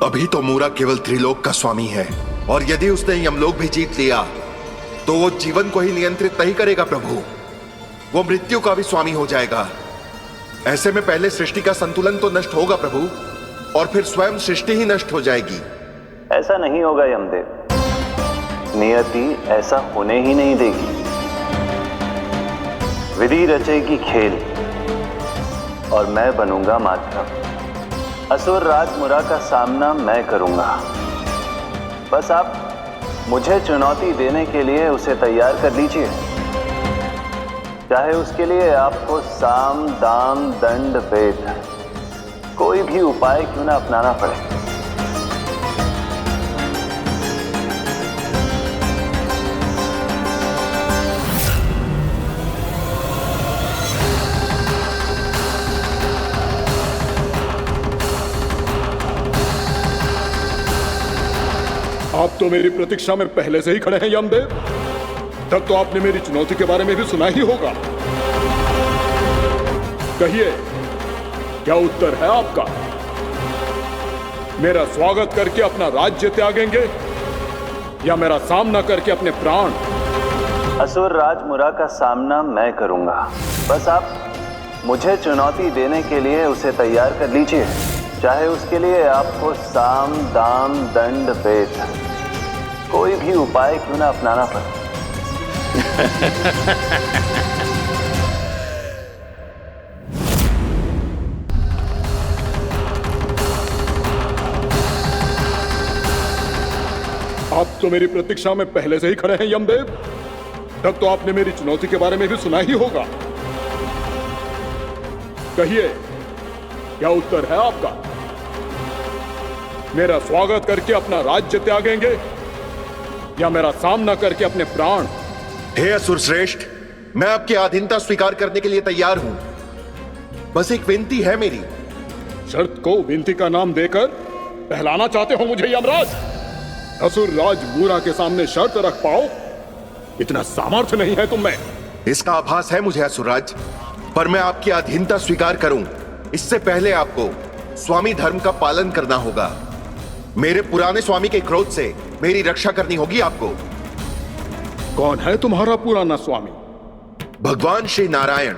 अभी तो मूरा केवल त्रिलोक का स्वामी है, और यदि उसने यमलोक भी जीत लिया तो वो जीवन को ही नियंत्रित नहीं करेगा प्रभु, वो मृत्यु का भी स्वामी हो जाएगा। ऐसे में पहले सृष्टि का संतुलन तो नष्ट होगा प्रभु, और फिर स्वयं सृष्टि ही नष्ट हो जाएगी। ऐसा नहीं होगा यमदेव, नियति ऐसा होने ही नहीं देगी। विधि रचेगी खेल और मैं बनूंगा माध्यम। असुर राज मूरा का सामना मैं करूंगा। बस आप मुझे चुनौती देने के लिए उसे तैयार कर लीजिए, चाहे उसके लिए आपको साम दाम दंड भेद कोई भी उपाय क्यों ना अपनाना पड़े। आप तो मेरी प्रतीक्षा में पहले से ही खड़े हैं यमदेव। तब तो आपने मेरी चुनौती के बारे में भी सुना ही होगा। कहिए, क्या उत्तर है आपका? मेरा स्वागत करके अपना राज्य त्यागेंगे या मेरा सामना करके अपने प्राण? असुर राज मूरा का सामना मैं करूंगा। बस आप मुझे चुनौती देने के लिए उसे तैयार कर लीजिए, चाहे उसके लिए आपको साम दाम दंड भेद कोई भी उपाय क्यों ना अपनाना पड़े। आप तो मेरी प्रतीक्षा में पहले से ही खड़े हैं यमदेव। तब तो आपने मेरी चुनौती के बारे में भी सुना ही होगा। कहिए, क्या उत्तर है आपका? मेरा स्वागत करके अपना राज्य त्यागेंगे या मेरा सामना करके अपने प्राण? हे असुर श्रेष्ठ, मैं आपकी अधीनता स्वीकार करने के लिए तैयार हूं। बस एक विनती है मेरी। शर्त को विनती का नाम देकर पहलाना चाहते हो मुझे यमराज? असुर राज मूरा के सामने शर्त रख पाओ, इतना सामर्थ्य नहीं है तुम में। इसका आभास है मुझे असुरराज, पर मैं आपकी अधीनता स्वीकार करूं इससे पहले आपको स्वामी धर्म का पालन करना होगा। मेरे पुराने स्वामी के क्रोध से मेरी रक्षा करनी होगी आपको। कौन है तुम्हारा पुराना स्वामी? भगवान श्री नारायण।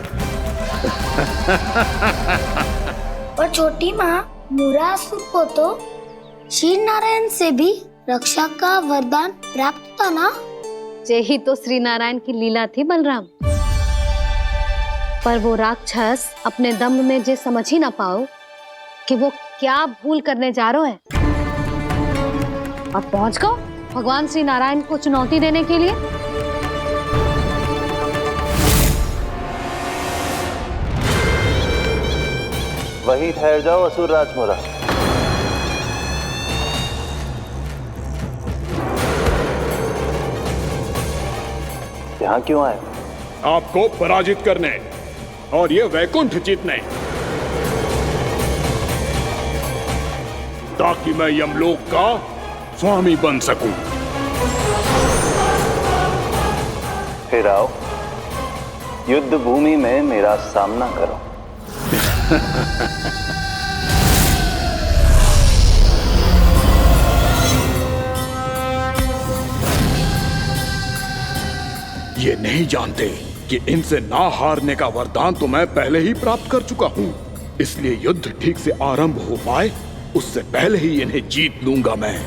और छोटी माँ मूरासुर को तो श्री नारायण से भी रक्षा का वरदान प्राप्त था ना? यही तो श्री नारायण की लीला थी बलराम। पर वो राक्षस अपने दम में जे समझ ही ना पाओ कि वो क्या भूल करने जा रहा है, और पहुंच गओ भगवान श्री नारायण को चुनौती देने के लिए। वहीं ठहर जाओ असुर राज मूरा। यहाँ क्यों आए? आपको पराजित करने और ये वैकुंठ जीतने, ताकि मैं यमलोक का स्वामी बन सकूं। फिर आओ, युद्ध भूमि में मेरा सामना करो। ये नहीं जानते कि इनसे ना हारने का वरदान तो मैं पहले ही प्राप्त कर चुका हूं, इसलिए युद्ध ठीक से आरंभ हो पाए उससे पहले ही इन्हें जीत लूंगा मैं।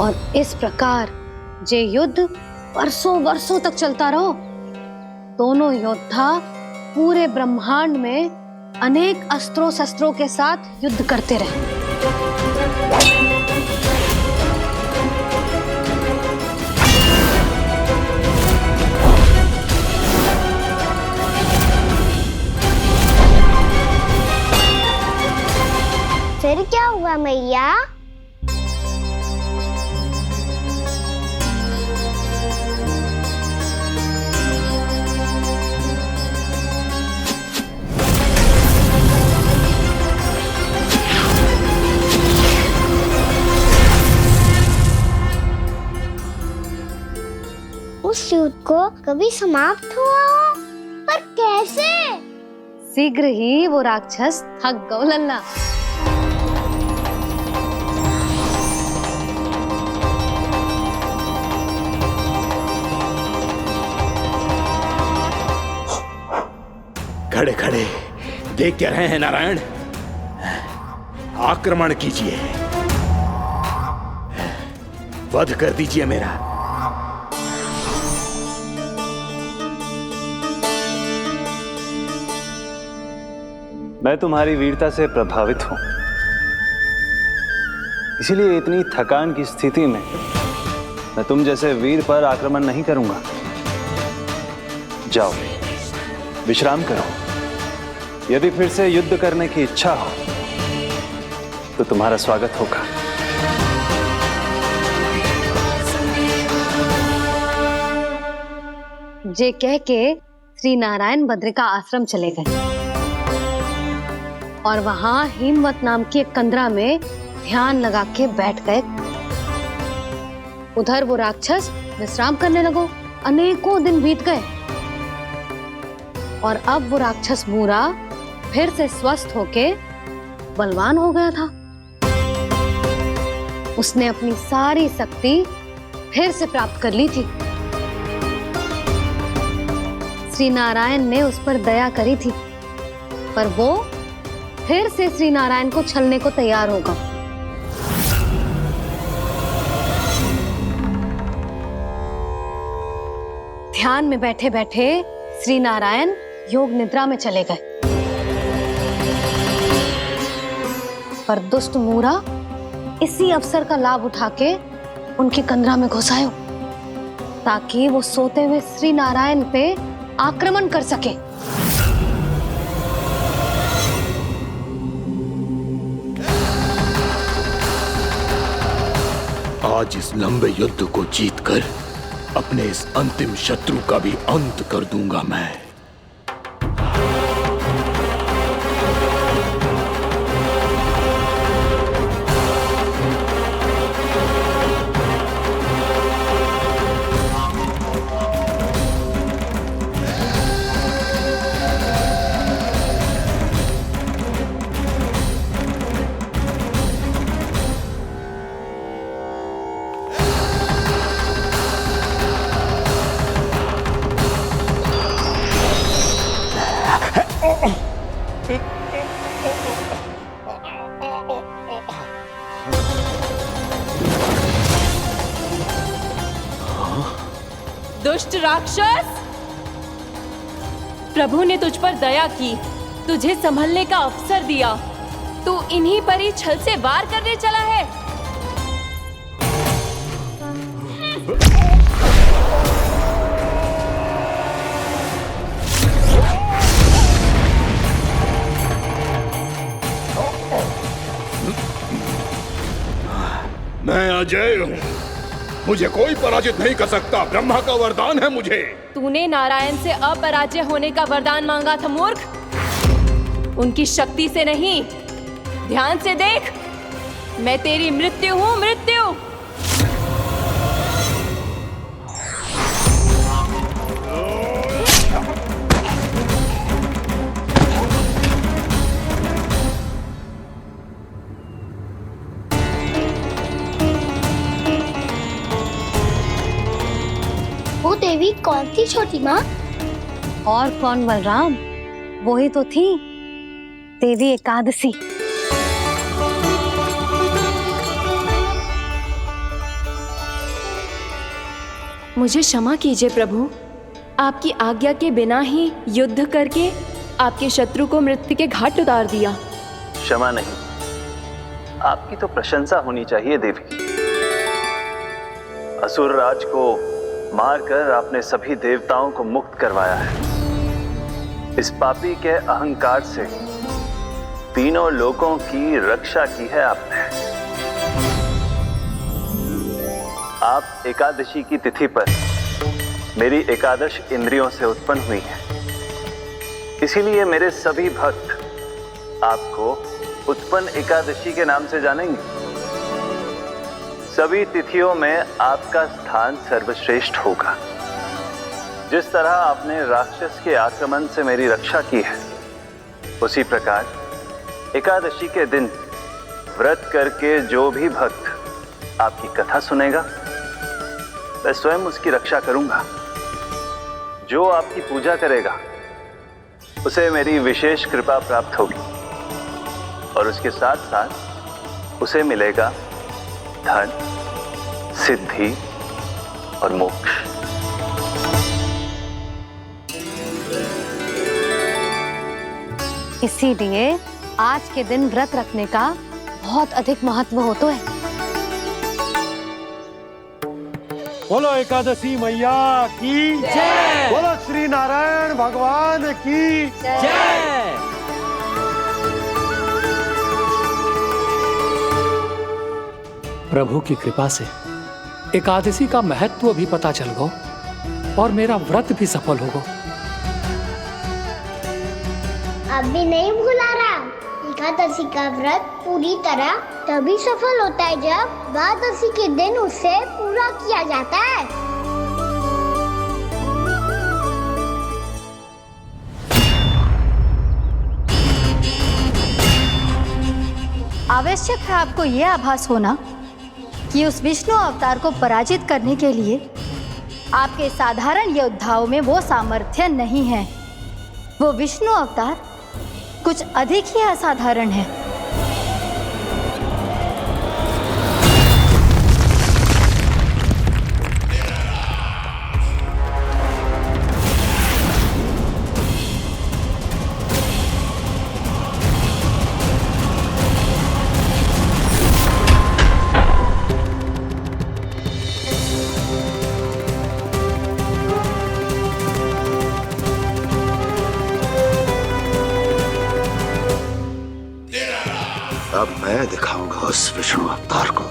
और इस प्रकार ये युद्ध वर्षों वर्षों तक चलता रहो। दोनों योद्धा पूरे ब्रह्मांड में अनेक अस्त्रों शस्त्रों के साथ युद्ध करते रहे। फिर क्या हुआ मैया? उस युद्ध को कभी समाप्त हुआ हो, पर कैसे? शीघ्र ही वो राक्षस थक गौ लल्ला। खड़े खड़े देख क्या रहे हैं नारायण? आक्रमण कीजिए, वध कर दीजिए मेरा। मैं तुम्हारी वीरता से प्रभावित हूं, इसीलिए इतनी थकान की स्थिति में मैं तुम जैसे वीर पर आक्रमण नहीं करूंगा। जाओ विश्राम करो। यदि फिर से युद्ध करने की इच्छा हो तो तुम्हारा स्वागत होगा। जे कह के श्री नारायण बद्रिका आश्रम चले गए और वहां हिमवत नाम की एक कंदरा में ध्यान लगा के बैठ गए। उधर वो राक्षस विश्राम करने लगो। अनेकों दिन बीत गए और अब वो राक्षस मूरा फिर से स्वस्थ होके बलवान हो गया था। उसने अपनी सारी शक्ति फिर से प्राप्त कर ली थी। श्री नारायण ने उस पर दया करी थी, पर वो फिर से श्री नारायण को छलने को तैयार होगा। ध्यान में बैठे बैठे श्री नारायण योग निद्रा में चले गए, पर दुष्ट मूरा इसी अवसर का लाभ उठा के उनकी कंदरा में घुस आयो ताकि वो सोते हुए श्री नारायण पे आक्रमण कर सके। आज इस लंबे युद्ध को जीतकर अपने इस अंतिम शत्रु का भी अंत कर दूंगा मैं। दुष्ट राक्षस, प्रभु ने तुझ पर दया की, तुझे संभलने का अवसर दिया। तू इन्हीं पर ही छल से वार करने चला है। मैं अजय हूँ, मुझे कोई पराजित नहीं कर सकता। ब्रह्मा का वरदान है मुझे। तूने नारायण से अपराजय होने का वरदान मांगा था मूर्ख, उनकी शक्ति से नहीं। ध्यान से देख, मैं तेरी मृत्यु हूँ, मृत्यु। वो देवी कौन थी छोटी माँ? और कौन बलराम, वो ही तो थी देवी एकादशी। मुझे क्षमा कीजिए प्रभु, आपकी आज्ञा के बिना ही युद्ध करके आपके शत्रु को मृत्यु के घाट उतार दिया। क्षमा नहीं, आपकी तो प्रशंसा होनी चाहिए देवी। असुर राज को मारकर आपने सभी देवताओं को मुक्त करवाया है। इस पापी के अहंकार से तीनों लोकों की रक्षा की है आपने। आप एकादशी की तिथि पर मेरी एकादश इंद्रियों से उत्पन्न हुई हैं। इसीलिए मेरे सभी भक्त आपको उत्पन्न एकादशी के नाम से जानेंगे। सभी तिथियों में आपका स्थान सर्वश्रेष्ठ होगा। जिस तरह आपने राक्षस के आक्रमण से मेरी रक्षा की है, उसी प्रकार एकादशी के दिन व्रत करके जो भी भक्त आपकी कथा सुनेगा, मैं स्वयं उसकी रक्षा करूंगा। जो आपकी पूजा करेगा, उसे मेरी विशेष कृपा प्राप्त होगी और उसके साथ साथ उसे मिलेगा धन, सिद्धि और मोक्ष। इसीलिए आज के दिन व्रत रखने का बहुत अधिक महत्व होता है। बोलो एकादशी मैया की जय। बोलो श्री नारायण भगवान की जय। प्रभु की कृपा से एकादशी का महत्व भी पता चल गो और मेरा व्रत भी सफल हो गो। अभी नहीं भूला राम, एकादशी का व्रत पूरी तरह तभी सफल होता है जब द्वादशी के दिन उसे पूरा किया जाता है। आवश्यक है आपको यह आभास होना कि उस विष्णु अवतार को पराजित करने के लिए आपके साधारण योद्धाओं में वो सामर्थ्य नहीं है। वो विष्णु अवतार कुछ अधिक ही असाधारण है। अब मैं दिखाऊंगा उस विष्णु अवतार को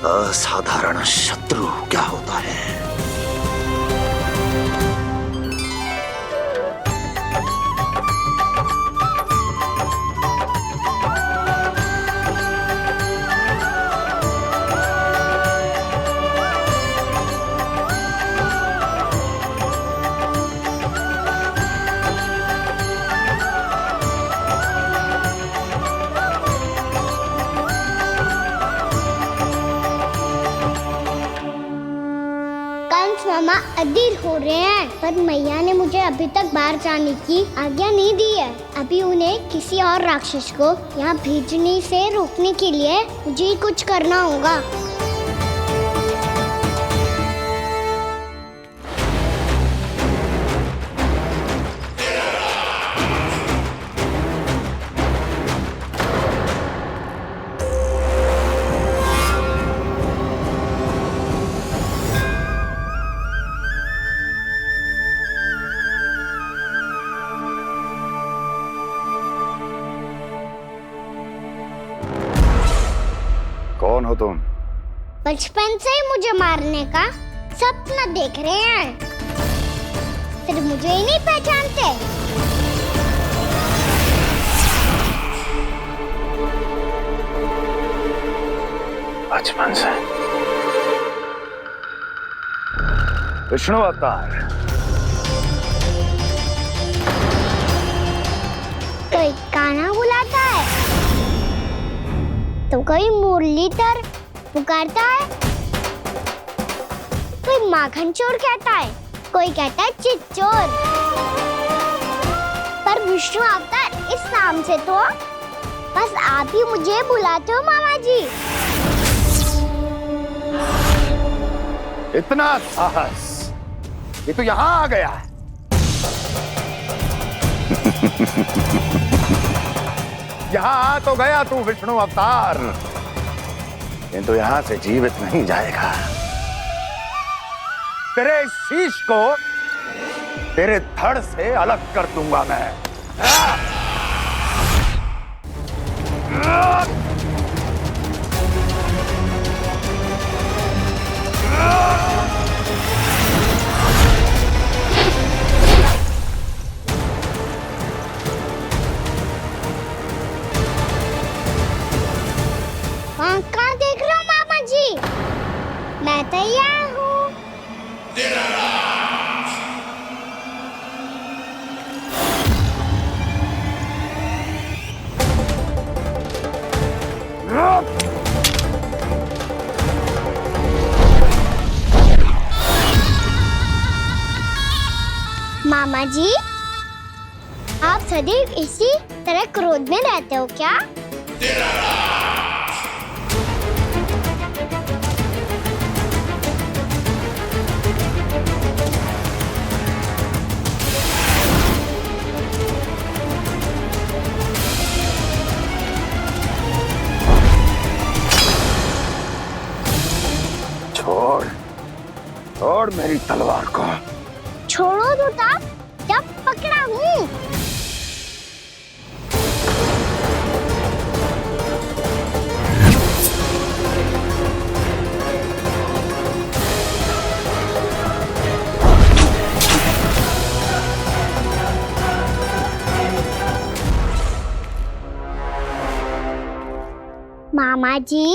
असाधारण शत्रु क्या होता है। अधीर हो रहे हैं, पर मैया ने मुझे अभी तक बाहर जाने की आज्ञा नहीं दी है। अभी उन्हें किसी और राक्षस को यहाँ भेजने से रोकने के लिए मुझे ही कुछ करना होगा। कौन हो तुम? बचपन से ही मुझे मारने का सपना देख रहे हैं, सिर्फ मुझे ही नहीं पहचानते। बचपन से विष्णु अवतार। कोई कान्हा बुलाता है तो कोई मुरलीधर पुकारता है, कोई माखन चोर कहता है, कोई कहता है चिच्चोर। पर विष्णु अवतार इस नाम से तो बस आप ही मुझे बुलाते हो मामा जी। इतना साहस ये तो यहाँ आ गया है। यहाँ आ तो गया तू विष्णु अवतार, किंतु यहाँ से जीवित नहीं जाएगा। तेरे शीश को तेरे धड़ से अलग कर दूंगा मैं। कहाँ देख रहे हो मामा जी? मैं तैयार हूँ। मामा जी, आप सदैव इसी तरह क्रोध में रहते हो क्या? छोड़ छोड़ मेरी तलवार को। छोड़ो तो तब जब पकड़ा हूँ। मामा जी,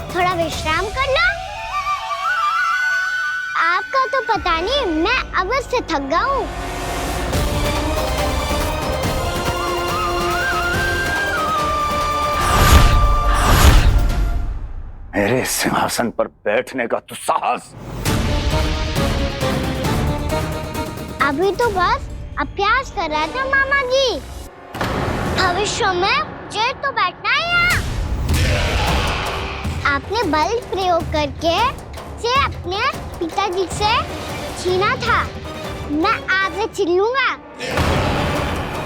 थोड़ा विश्राम कर लो। आपका तो पता नहीं, मैं अवश्य थक गया हूँ। मेरे सिंहासन पर बैठने का तो साहस। अभी तो बस अभ्यास कर रहा था मामा जी। भविष्य में मुझे तो बैठना है यहाँ। आपने बल प्रयोग करके से अपने पिताजी से छीना था, मैं आपसे छीन लूंगा।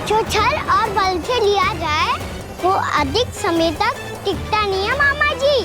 जो छल और बल से लिया जाए वो अधिक समय तक टिकता नहीं है मामा जी।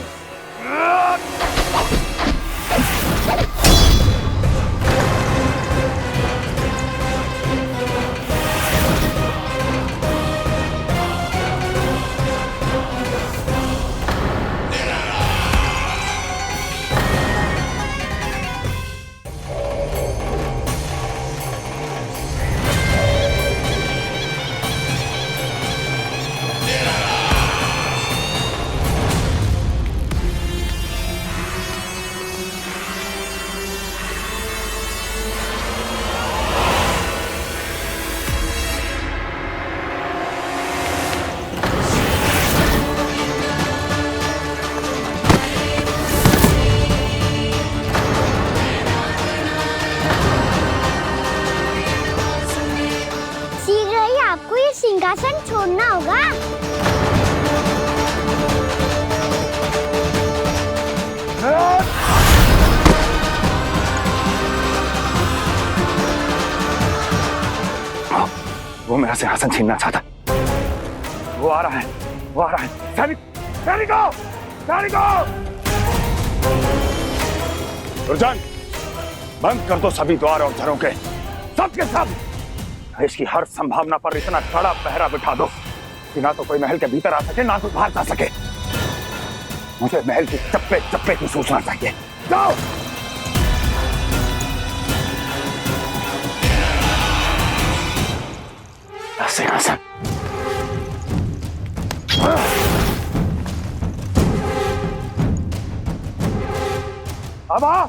दुशासन छोड़ना होगा। वो मेरा सिंहासन छीनना चाहता। वो आ रहा है, वो आ रहा है। सैनिकों, दुर्जन, बंद कर दो सभी द्वार और झरोखे, सब के सब। इसकी हर संभावना पर इतना कड़ा पहरा बिठा दो कि ना तो कोई महल के भीतर आ सके, ना तो बाहर जा सके। मुझे महल की चप्पे चप्पे की सूचना चाहिए। जाओ। सिंहासन। अब आ,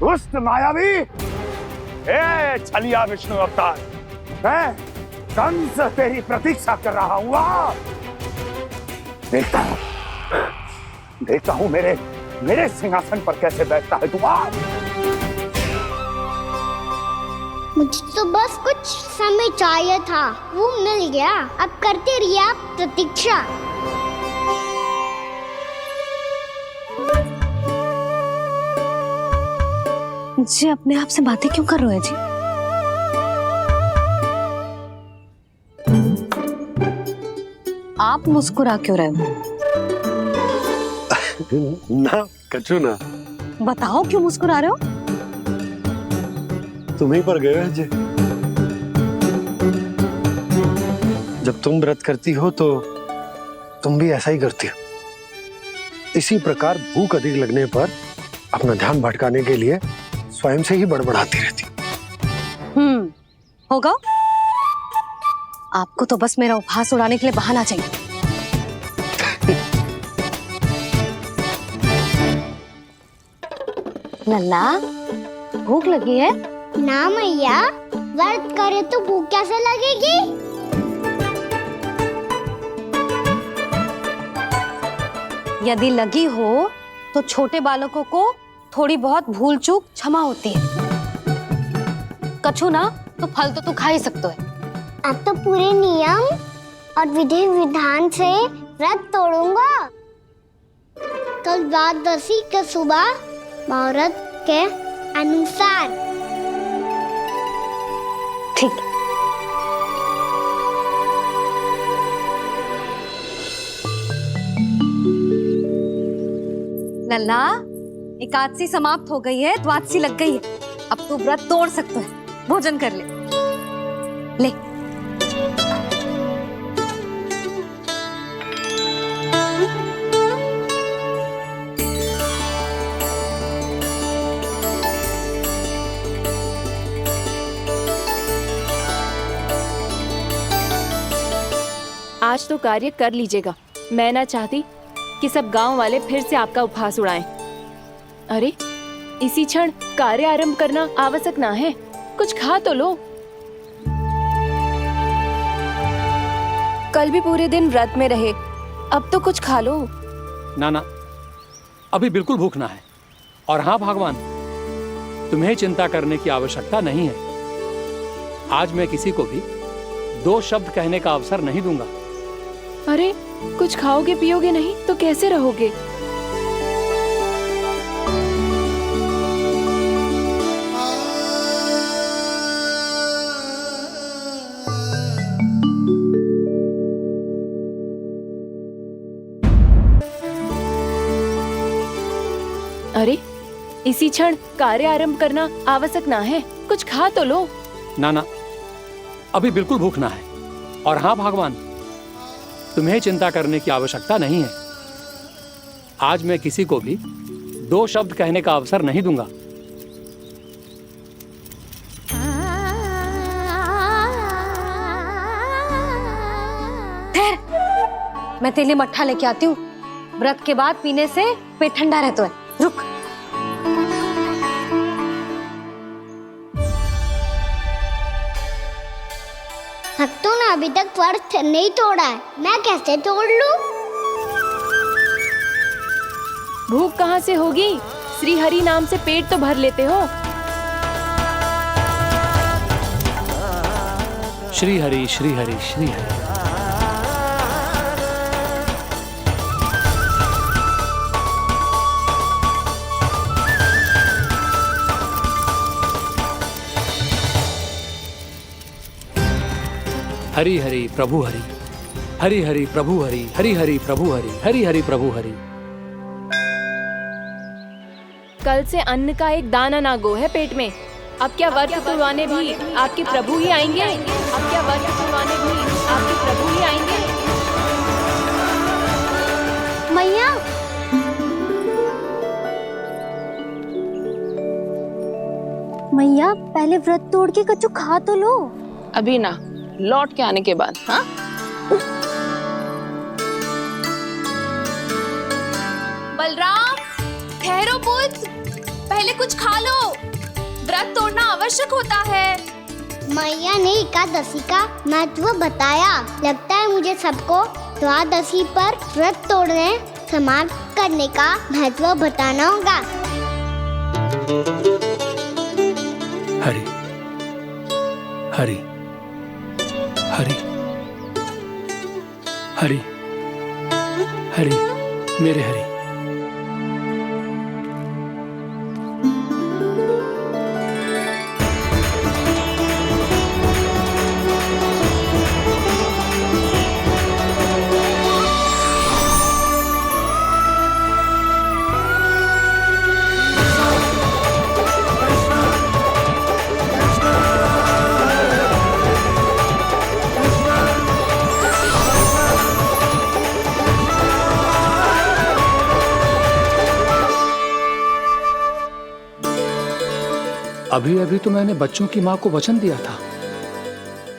दुष्ट मायावी, ए छलिया विष्णु अवतार, मैं कंस तेरी प्रतीक्षा कर रहा हूँ। आ, देखता हूँ मेरे सिंहासन पर कैसे बैठता है तू। आ, मुझे तो बस कुछ समय चाहिए था, वो मिल गया। अब करते रहिए आप प्रतीक्षा। जी अपने आप से बातें क्यों कर रहे हैं जी? आप मुस्कुरा क्यों रहे हो? ना कचू ना। बताओ क्यों मुस्कुरा रहे हो? तुम्हीं पर गए हैं जी। जब तुम व्रत करती हो तो तुम भी ऐसा ही करती हो। इसी प्रकार भूख अधिक लगने पर अपना ध्यान भटकाने के लिए स्वयं से ही बड़बड़ाती रहती। होगा। आपको तो बस मेरा उपहास उड़ाने के लिए बहाना चाहिए। लल्ला, भूख लगी है? ना मैया, व्रत करे तो भूख कैसे लगेगी? यदि लगी हो तो छोटे बालकों को थोड़ी बहुत भूल चूक क्षमा होती है। कछु ना तो फल तो तू खा ही सकते है। अब तो पूरे नियम और विधि विधान से व्रत तोड़ूंगा। कल द्वादशी के सुबह मुहूर्त के अनुसार। ठीक। लल्ला, एकादशी समाप्त हो गई है, द्वादशी लग गई है। अब तू व्रत तोड़ सकते है। भोजन कर ले। ले। आज तो कार्य कर लीजिएगा। मैं ना चाहती कि सब गांव वाले फिर से आपका उपहास उड़ाएं। अरे, इसी क्षण कार्य आरंभ करना आवश्यक ना है। कुछ खा तो लो। कल भी पूरे दिन व्रत में रहे, अब तो कुछ खा लो। ना, अभी बिल्कुल भूख ना है। और हाँ भगवान, तुम्हें चिंता करने की आवश्यकता नहीं है। आज मैं किसी को भी 2 शब्द कहने का अवसर नहीं दूंगा। अरे, कुछ खाओगे पियोगे नहीं तो कैसे रहोगे? अरे, इसी क्षण कार्य आरंभ करना आवश्यक ना है। कुछ खा तो लो। ना, अभी बिल्कुल भूख ना है। और हाँ भगवान, तुम्हें चिंता करने की आवश्यकता नहीं है। आज मैं किसी को भी 2 शब्द कहने का अवसर नहीं दूंगा। मैं तेरे लिए मट्ठा लेके आती हूँ। व्रत के बाद पीने से पेट ठंडा रहता है। रुक। भक्तों ने अभी तक व्रत नहीं तोड़ा है, मैं कैसे तोड़ लूं? भूख कहाँ से होगी? श्री हरि नाम से पेट तो भर लेते हो। श्री हरि श्री हरि श्री हरि। हरि हरि प्रभु हरि, हरि हरि प्रभु हरि, हरि हरि प्रभु हरि, हरि हरि प्रभु हरि। कल से अन्न का एक दाना ना गो है पेट में। अब क्या व्रत तुड़वाने भी आपके प्रभु ही आएंगे? अब क्या व्रत तुड़वाने भी आपके प्रभु ही आएंगे? मैया, मैया पहले व्रत तोड़ के कच्चू खा तो लो। अभी ना, लौट के आने के बाद। हाँ, बलराम ठहरो पुत्र, पहले कुछ खा लो, व्रत तोड़ना आवश्यक होता है। मैया ने एकादशी का महत्व बताया। लगता है मुझे सबको द्वादशी पर व्रत तोड़ने समाप्त करने का महत्व बताना होगा। हरि हरि हरि हरि हरि, मेरे हरि। अभी अभी तो मैंने बच्चों की माँ को वचन दिया था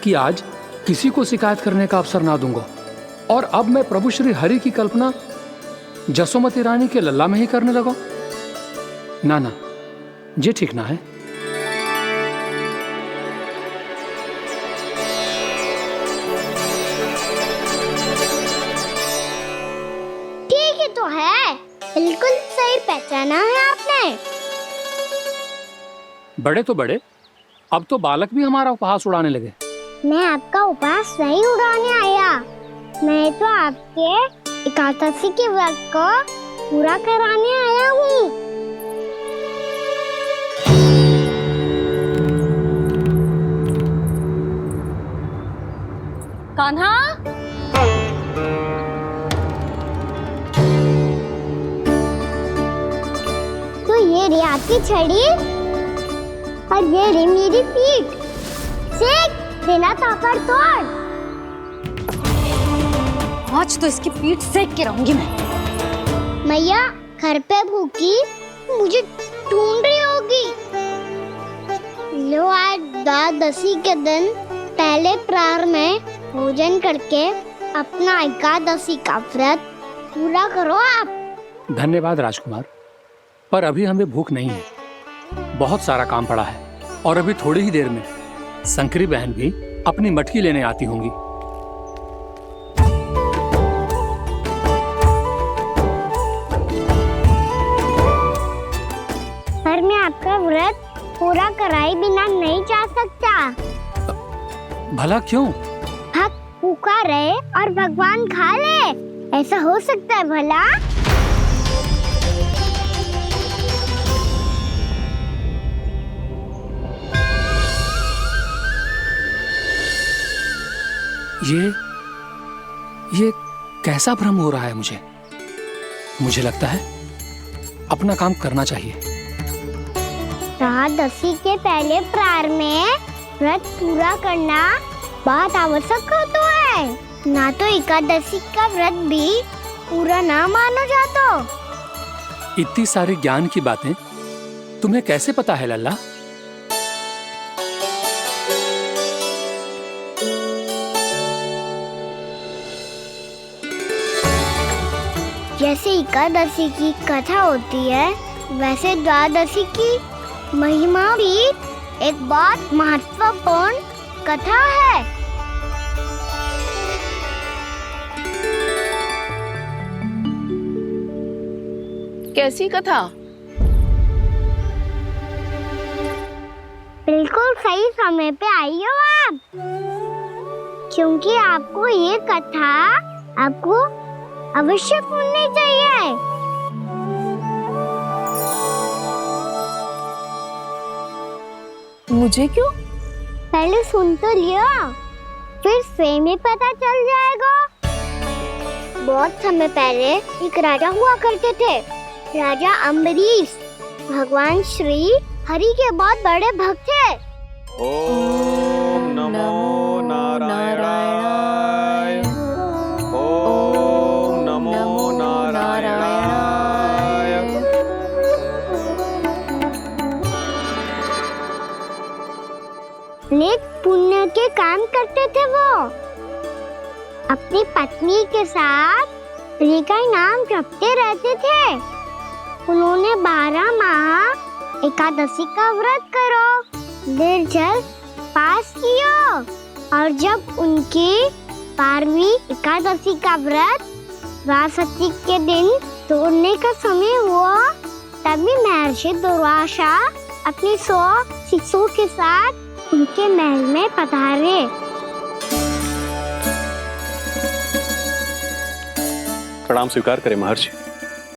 कि आज किसी को शिकायत करने का अवसर ना दूंगा, और अब मैं प्रभु श्री हरि की कल्पना जसोमती रानी के लल्ला में ही करने लगा। ना ना, ये ठीक ना है। ठीक ही तो है, बिल्कुल सही पहचाना है आपने। बड़े तो बड़े, अब तो बालक भी हमारा उपहास उड़ाने लगे। मैं आपका उपहास नहीं उड़ाने आया, मैं तो आपके एकादशी के व्रत को पूरा कराने आया हूँ। कान्हा, तो ये रे आपकी छड़ी और ये रे मेरी पीठ। सेक देना तापर तोड़। आज तो इसकी पीठ सेक के रहूंगी मैं। मैया घर पे भूखी मुझे ढूंढ रही होगी। लो, आज द्वादशी के दिन पहले प्रहर में भोजन करके अपना एकादशी का व्रत पूरा करो आप। धन्यवाद राजकुमार, पर अभी हमें भूख नहीं है। बहुत सारा काम पड़ा है, और अभी थोड़ी ही देर में शंकरी बहन भी अपनी मटकी लेने आती होंगी। पर मैं आपका व्रत पूरा कराए बिना नहीं जा सकता। भला क्यों? भक्त भूखा रहे और भगवान खा ले, ऐसा हो सकता है भला? ये कैसा भ्रम हो रहा है मुझे लगता है अपना काम करना चाहिए। द्वादशी के पहले प्रहर में व्रत पूरा करना बहुत आवश्यक होता है। ना तो एकादशी का व्रत भी पूरा ना माना जाता। इतनी सारी ज्ञान की बातें तुम्हें कैसे पता है लल्ला? जैसे एकादशी की कथा होती है, वैसे द्वादशी की महिमा भी एक बहुत महत्वपूर्ण कथा है। कैसी कथा? बिल्कुल सही समय पे आई हो आप। क्योंकि आपको ये कथा आपको अवश्य सुननी चाहिए। मुझे क्यों? पहले सुन तो लियो, फिर स्वयं ही पता चल जाएगा। बहुत समय पहले एक राजा हुआ करते थे, राजा अम्बरीश। भगवान श्री हरि के बहुत बड़े भक्त थे। ओम नमो नारायणाय। ओम नमो नारायणाय। नेक पुण्य के काम करते थे वो। अपनी पत्नी के साथ हरि का नाम जपते रहते थे। उन्होंने 12 माह एकादशी का व्रत करो निर्जल पास किया, और जब उनकी 12वीं एकादशी का व्रत द्वादशी के दिन तोड़ने का समय हुआ, तभी महर्षि दुर्वासा अपनी 100 शिष्यों के साथ उनके महल में पधारे। प्रणाम स्वीकार करें महर्षि।